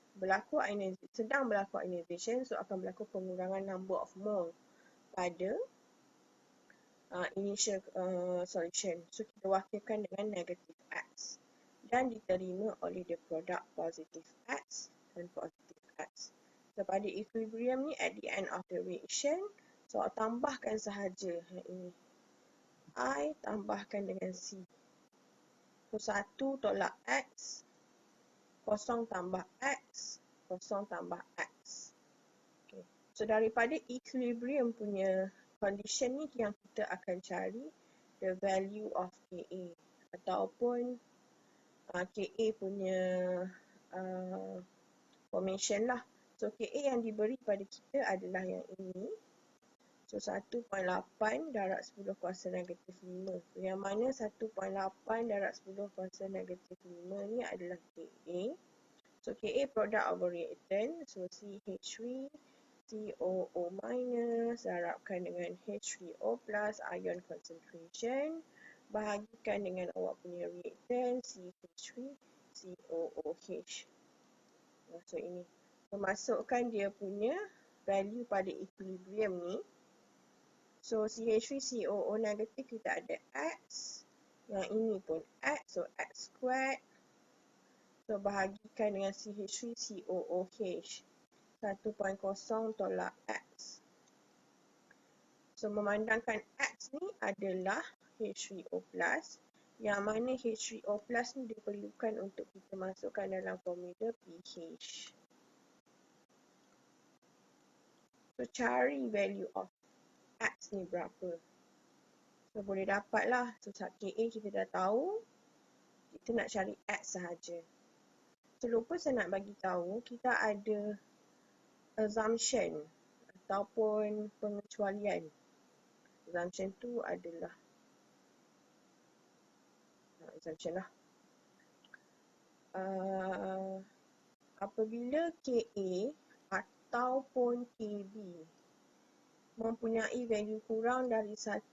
sedang berlaku ionization, so akan berlaku pengurangan number of mole pada initial solution. So kita wakilkan dengan negative X dan diterima oleh the product positive X dan positive X. So pada equilibrium ni at the end of the reaction, so tambahkan sahaja ini I tambahkan dengan C. So 1 tolak X, 0 tambah X, 0 tambah X. Okay. So daripada equilibrium punya condition ni yang kita akan cari the value of Ka ataupun Ka punya formation lah. So Ka yang diberi pada kita adalah yang ini. So 1.8 darab 10 kuasa negatif 5. So yang mana 1.8 darab 10 kuasa negatif 5 ni adalah Ka. So Ka product of reactant. So CH3 COO minus darabkan dengan H3O plus ion concentration. Bahagikan dengan awak punya reactant CH3 COOH. So ini. So masukkan dia punya value pada equilibrium ni. So CH3COO negatif kita ada X. Yang ini pun X. So X squared. So bahagikan dengan CH3COOH. 1.0 tolak X. So memandangkan X ni adalah H3O plus. Yang mana H3O plus ni diperlukan untuk kita masukkan dalam formula pH. So cari value of X ni berapa. So boleh dapat lah. So Ka kita dah tahu. Kita nak cari X sahaja. So lupa saya nak bagi tahu. Kita ada assumption ataupun pengecualian. Assumption tu adalah assumption lah. Apabila Ka ataupun Kb mempunyai value kurang dari 1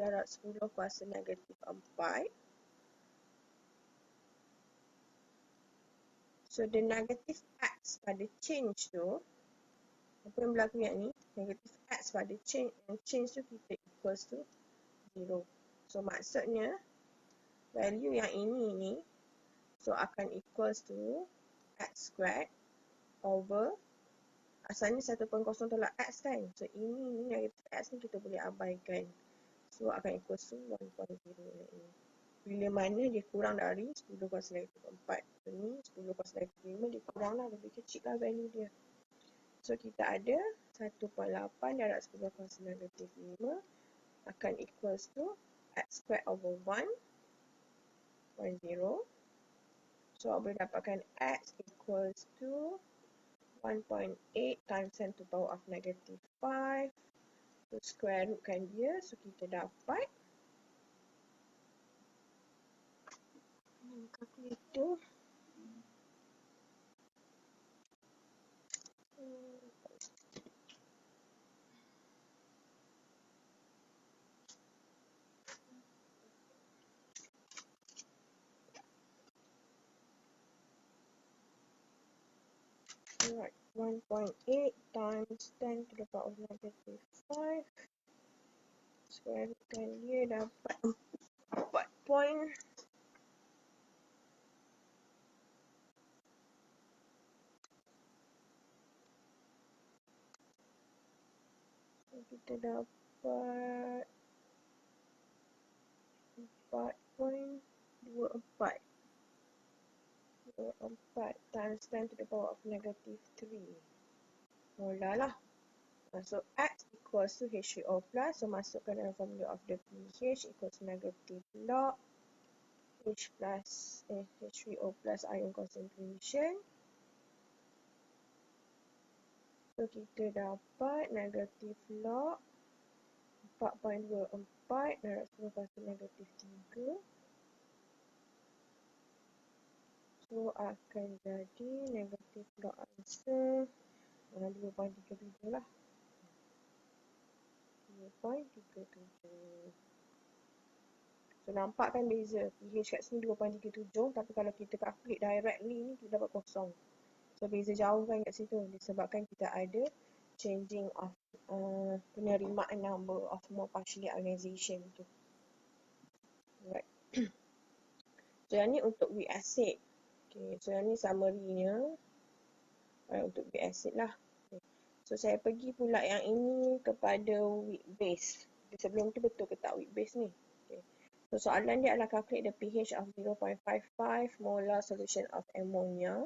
darab 10 kuasa negatif 4. So the negative X pada change tu, apa yang berlaku yang ni, negative X pada change tu kita equals to 0. So maksudnya value yang ini ni, so akan equals to X squared over asalnya 1.0 tolak X kan. So ini negatif X ni kita boleh abaikan. So akan equals to 1.0 ini. Bila mana dia kurang dari 10 kuasa negatif 4. So ni 10 kuasa negatif 5 dia kurang lah. Lebih kecil lah value dia. So kita ada 1.8 darab 10 kuasa negatif 5 akan equals to X squared over 1.0. So boleh dapatkan X equals to 1.8 times 10 to the power of negative 5. So square rootkan dia. So kita dapat calculator Alright, 1.8 times 10 to the power of negative 5. Square rootkan dia dapat 4 point. So, kita dapat 4.24. 24 times 10 to the power of negative 3. Mula lah. So, X equals to H3O plus. So, masukkan dalam formula of the pH equals negative log H3O plus ion concentration. So, kita dapat negative log 4.24 darab 10 kuasa negatif 3. So, akan jadi negatif log answer 2.37 lah. 2.37. So, nampak kan beza? pH kat sini 2.37, tapi kalau kita calculate directly ni, kita dapat kosong. So, beza jauh kan kat situ. Disebabkan kita ada changing of penerimaan number of more partially ionization tu. Alright. So, yang ni untuk weak acid. Okay, so yang ni summary-nya. Untuk weak acid lah. Okay. So, saya pergi pula yang ini kepada weak base. Okay, sebelum tu betul ke tak weak base ni? Okay. So, soalan dia adalah calculate the pH of 0.55 molar solution of ammonia.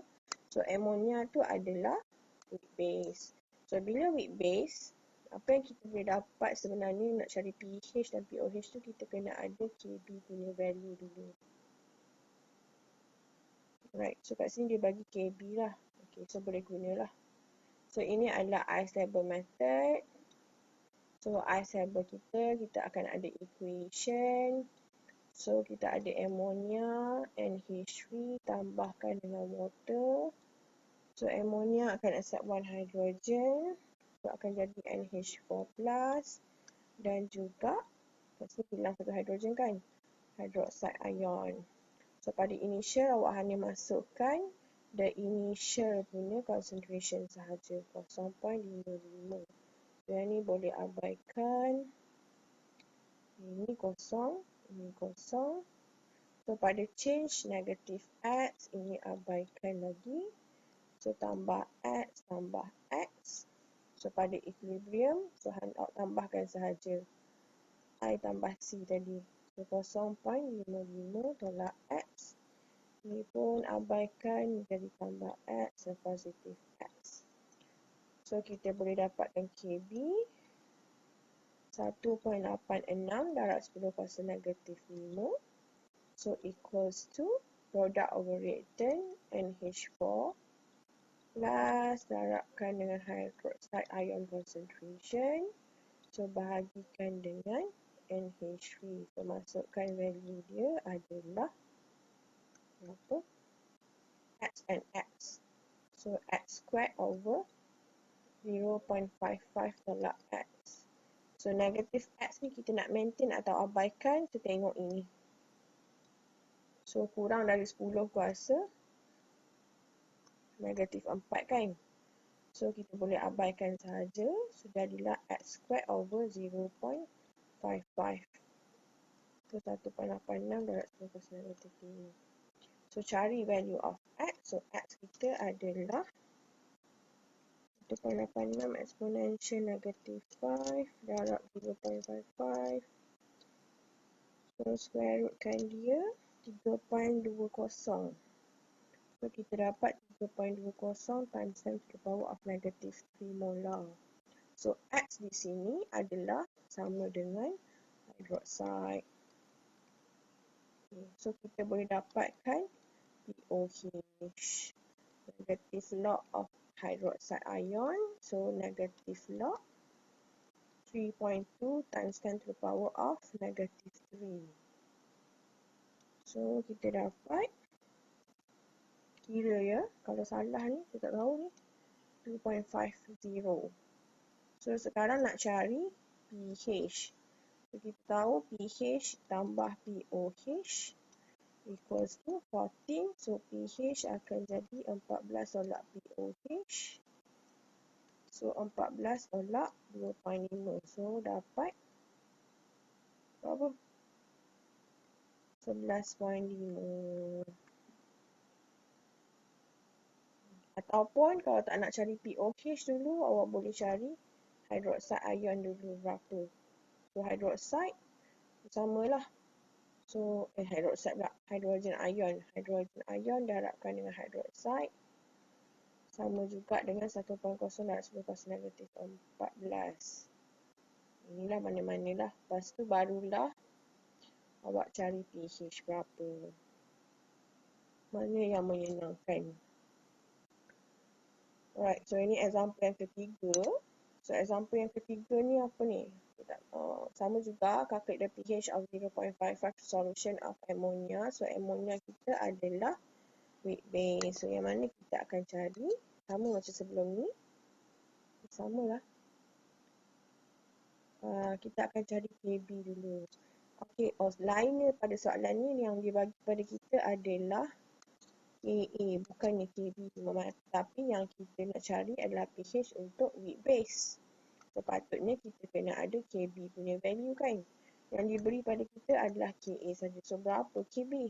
So, ammonia tu adalah weak base. So, bila weak base, apa yang kita boleh dapat sebenarnya nak cari pH dan pOH tu, kita kena ada Kb punya value dulu. Right, so kat sini dia bagi Kb lah. Okay, so boleh gunalah. So, ini adalah ice table method. So, ice table kita akan ada equation. So, kita ada ammonia, NH3 tambahkan dengan water. So, ammonia akan accept 1 hydrogen. So, akan jadi NH4+. Dan juga, kat sini hilang 1 hydrogen kan? Hydroxide ion. So, pada initial awak hanya masukkan the initial punya concentration sahaja. 0.55. So, yang ni boleh abaikan. Ini kosong. Ini kosong. So, pada change negative X, ini abaikan lagi. So, tambah X, tambah X. So, pada equilibrium, so tambahkan sahaja I tambah C tadi. So, 0.55 tolak X. Ini pun abaikan jadi tambah X dan positif X. So, kita boleh dapatkan Kb 1.86 darab 10 kuasa negatif 5. So, equals to product over reactant NH4 plus darabkan dengan hydroxide ion concentration. So, bahagikan dengan NH3. So, masukkan value dia adalah apa? X and X. So, X squared over 0.55 tolak X. So, negatif X ni kita nak maintain atau abaikan. So, tengok ini. So, kurang dari 10 kuasa negatif 4 kan. So, kita boleh abaikan sahaja. So, jadilah X squared over 0.55. So, 1.86 darab 10 kuasa negatif 5. So, cari value of X. So, X kita adalah 1.86 exponential negatif 5 darab 0.55. So, square rootkan dia 3.20. So, kita dapat 3.20 times 10 to the power of negative 3 molar. So, X di sini adalah sama dengan hydroxide. Okay. So, kita boleh dapatkan pOH. Negative log of hydroxide ion. So, negative log 3.2 times 10 to the power of negative 3. So, kita dapat, kira ya, kalau salah ni, saya tak tahu ni, 2.50. So, sekarang nak cari pH. So, kita tahu pH tambah pOH equals to 14. So pH akan jadi 14 tolak POH. So 14 tolak 2.5. So dapat berapa? 11.5. Ataupun kalau tak nak cari POH dulu, awak boleh cari hydroxide ion dulu berapa. So hydroxide samalah. So hydroxide pula, hydrogen ion. Hydrogen ion darabkan dengan hydroxide sama juga dengan 1.0 darab 10 kuasa negatif 14. Inilah mana-manalah. Lepas tu barulah awak cari pH berapa. Mana yang menyenangkan. Alright, so ini example yang ketiga. So example yang ketiga ni apa ni? Sama juga, calculate the pH of 0.55 solution of ammonia. So ammonia kita adalah weak base. So yang mana kita akan cari? Sama macam sebelum ni. Samalah. Kita akan cari KB dulu. Okey, lainnya pada soalan ni yang dia bagi kepada kita adalah KA, bukannya KB. Tapi yang kita nak cari adalah pH untuk weak base. Sepatutnya kita kena ada KB punya value kan. Yang diberi pada kita adalah KA saja. So berapa KB?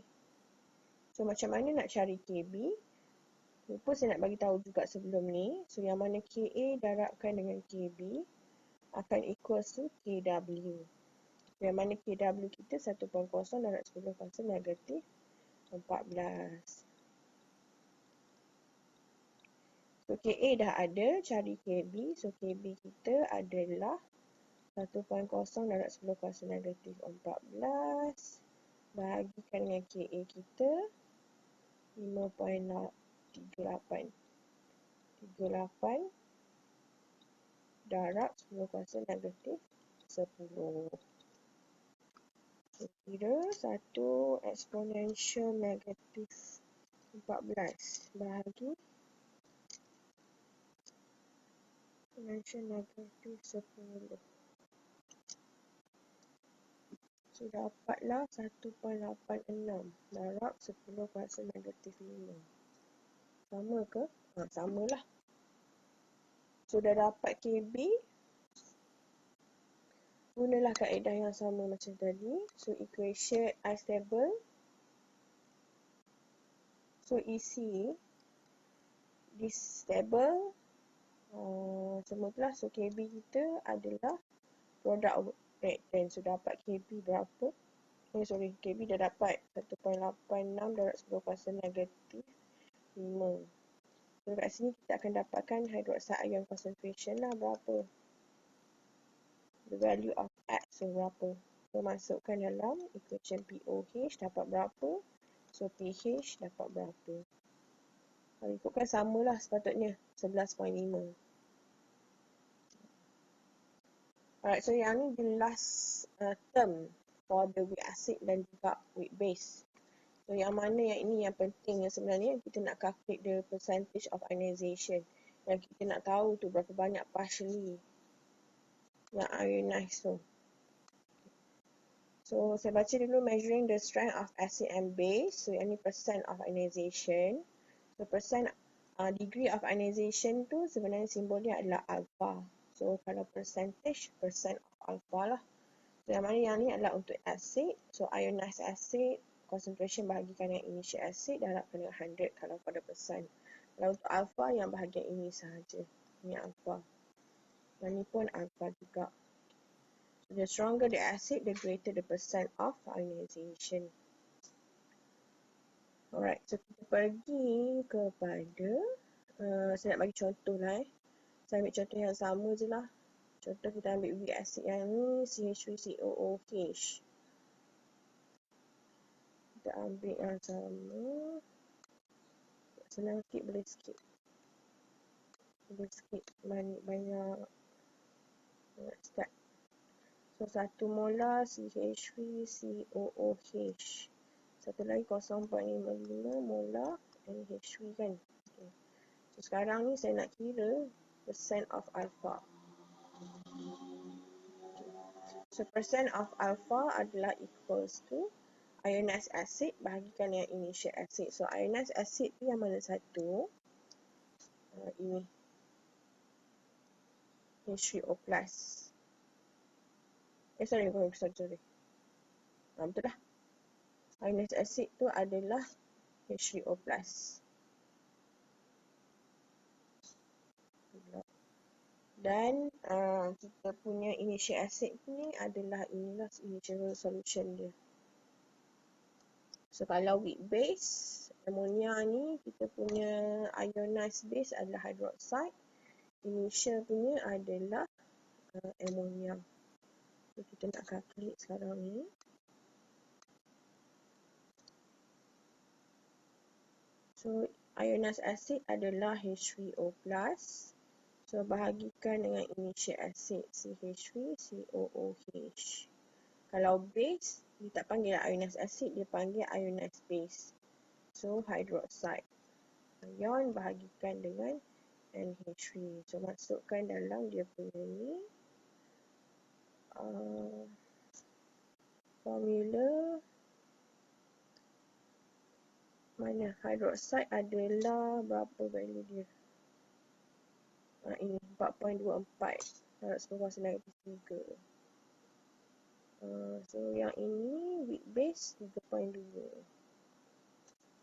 So macam mana nak cari KB? Lupa saya nak bagi tahu juga sebelum ni. So yang mana KA darabkan dengan KB akan equals to KW. Yang mana KW kita 1.0 darab 10 kuasa negatif 14. So KA dah ada, cari KB. So KB kita adalah 1.0 darab 10 kuasa negatif 14. Bahagikan dengan KA kita 5.38. 38 darab 10 kuasa negatif 10. So, kira 1 eksponensial negatif 14 bahagi eksponensial negatif 10. So, dapatlah 1.86 darab 10 kuasa negatif 5. Sama ke? Samalah. So, dah dapat KB. Gunalah kaedah yang sama macam tadi. So, equation I stable. So, isi this stable. Semua itulah. So, KB kita adalah product reactant. So, dapat KB berapa? KB dah dapat 1.86 darab 10 kuasa negatif 5. So, kat sini kita akan dapatkan hydroxide ion concentration lah berapa. The value of X so berapa. So, masukkan dalam equation POH dapat berapa. So, pH dapat berapa. Kalau ikutkan samalah sepatutnya 11.5. Alright, so yang ni the last term for the weak acid dan juga weak base. So yang mana yang ini yang penting yang sebenarnya kita nak calculate the percentage of ionization. Yang kita nak tahu tu berapa banyak partially yang ionized tu. So saya baca dulu measuring the strength of acid and base. So yang ni percent of ionization. So percent degree of ionization tu sebenarnya simbolnya adalah alpha. So kalau percentage, percent of alpha lah. So yang mana yang ni adalah untuk acid. So ionized acid concentration bahagikan dengan initial acid darabkan dengan 100 kalau pada persen. Kalau untuk alpha yang bahagian ini sahaja. Ini alpha. Yang ni pun alpha juga. So, the stronger the acid, the greater the percent of ionization. Alright, so kita pergi kepada saya nak bagi contoh lah Saya ambil contoh yang sama je lah. Contoh kita ambil weak acid yang ni CH3COOH. Kita ambil yang sama. Senang sikit boleh skip. Banyak start. So 1 molar CH3COOH. Satu lagi 0.55 molar NH3 kan. Okay. So sekarang ni saya nak kira percent of alpha. So percent of alpha adalah equals to ionized acid bahagikan dengan initial acid. So ionized acid tu yang mana satu? Ini H3O+. Sorry. Betul lah. Ionized acid tu adalah H3O+. Dan kita punya initial acid ni adalah inilah initial solution dia. So kalau weak base, ammonia ni kita punya ionized base adalah hydroxide. Initial punya adalah ammonia. So kita nak calculate sekarang ni. So ionized acid adalah H3O+. So bahagikan dengan initial acid CH3 COOH. Kalau base, dia tak panggil ionized acid, dia panggil ionized base. So hydroxide. Ion bahagikan dengan NH3. So masukkan dalam dia punya ni formula. Mana hydroxide adalah berapa value dia? Ini 4.24 darab 10^-3. So yang ini weak base 3.2.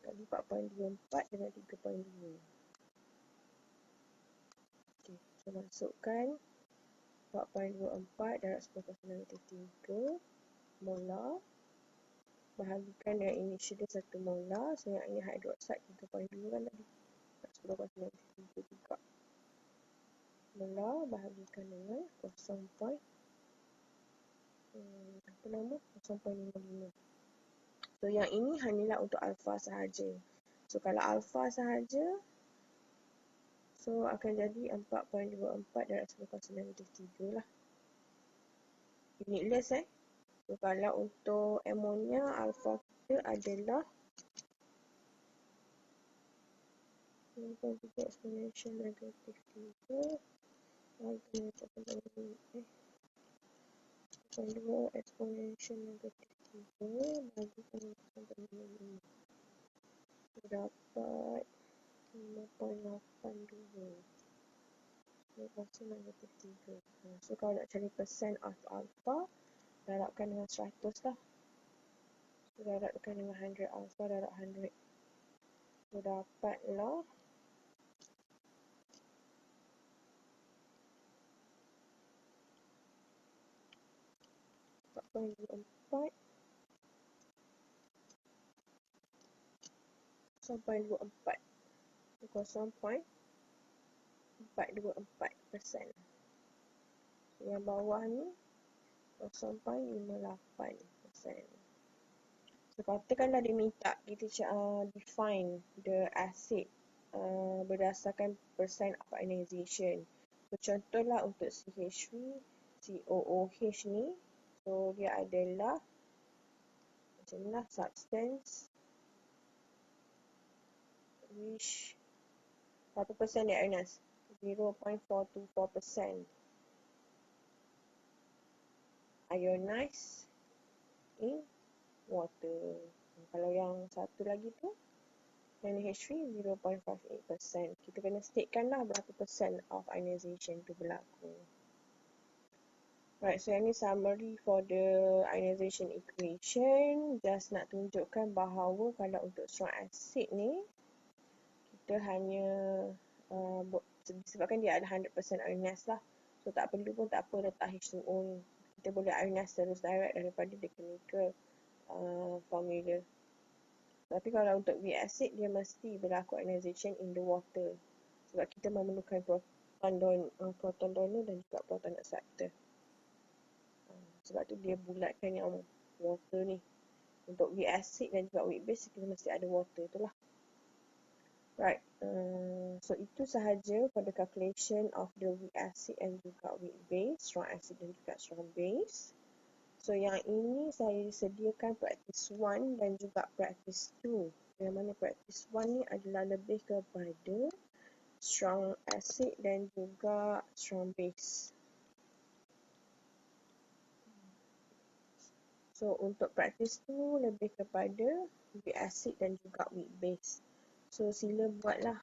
Tadi 4.24 dengan 3.2. Okay, so masukkan 4.24 darab 10^-3 molar bahagikan dengan initial dia 1 molar. So yang ini hydroxide 3.2 kan tadi, 10^-3 juga. Molar bahagikan dengan 0.55. So yang ini hanyalah untuk alpha sahaja. So kalau alpha sahaja, so akan jadi 4.24 darab 10^-3 lah. Unitless So kalau untuk ammonia, alpha kita adalah 0.3 exponential negatif 3 2 exponential negatif 3 bagikan 0.5. Dapat 5.82 lepas negatif 3. So kalau nak cari percent of alpha, darabkan dengan 100 lah. So darabkan dengan 100, alpha darab 100. So dapatlah 4.24 0.24 0.424%. Yang bawah ni 0.58%. So katakanlah dia minta kita define the acid berdasarkan percent of ionization. So contohlah untuk CH3 COOH ni, so dia adalah macam ni lah, substance which berapa persen dia ionized? 0.424% ionized in water. Kalau yang satu lagi tu NH3 0.58%. Kita kena statekan lah berapa persen of ionization tu berlaku. Right, so yang ni summary for the ionization equation. Just nak tunjukkan bahawa kalau untuk strong acid ni, kita hanya disebabkan dia ada 100% ionized lah. So tak perlu pun tak apa letak H2O ni. Kita boleh ionize terus direct daripada the chemical formula. Tapi kalau untuk weak acid, dia mesti berlaku ionization in the water. Sebab kita memerlukan proton donor dan juga proton acceptor. Sebab tu dia bulatkan yang water ni. Untuk weak acid dan juga weak base, kita mesti ada water tu lah. Right, so itu sahaja for the calculation of the weak acid and juga weak base, strong acid dan juga strong base. So yang ini saya sediakan practice 1 dan juga practice 2. Yang mana practice 1 ni adalah lebih kepada strong acid dan juga strong base. So So untuk praktis tu lebih kepada weak acid dan juga weak base. So sila buatlah.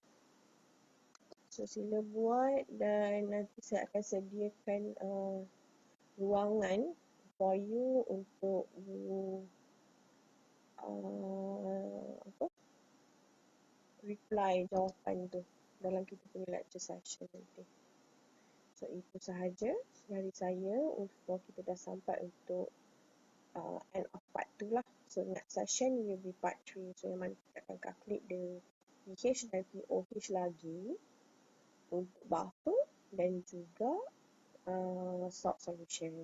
Sila buat dan nanti saya akan sediakan ruangan for you untuk reply jawapan tu dalam kita punya lecture session nanti. So itu sahaja dari saya untuk kita dah sampai untuk end of part 2 lah. So next session will be part 3. So yang mana kita akan calculate the pH dan pOH lagi untuk buffer dan juga salt solution.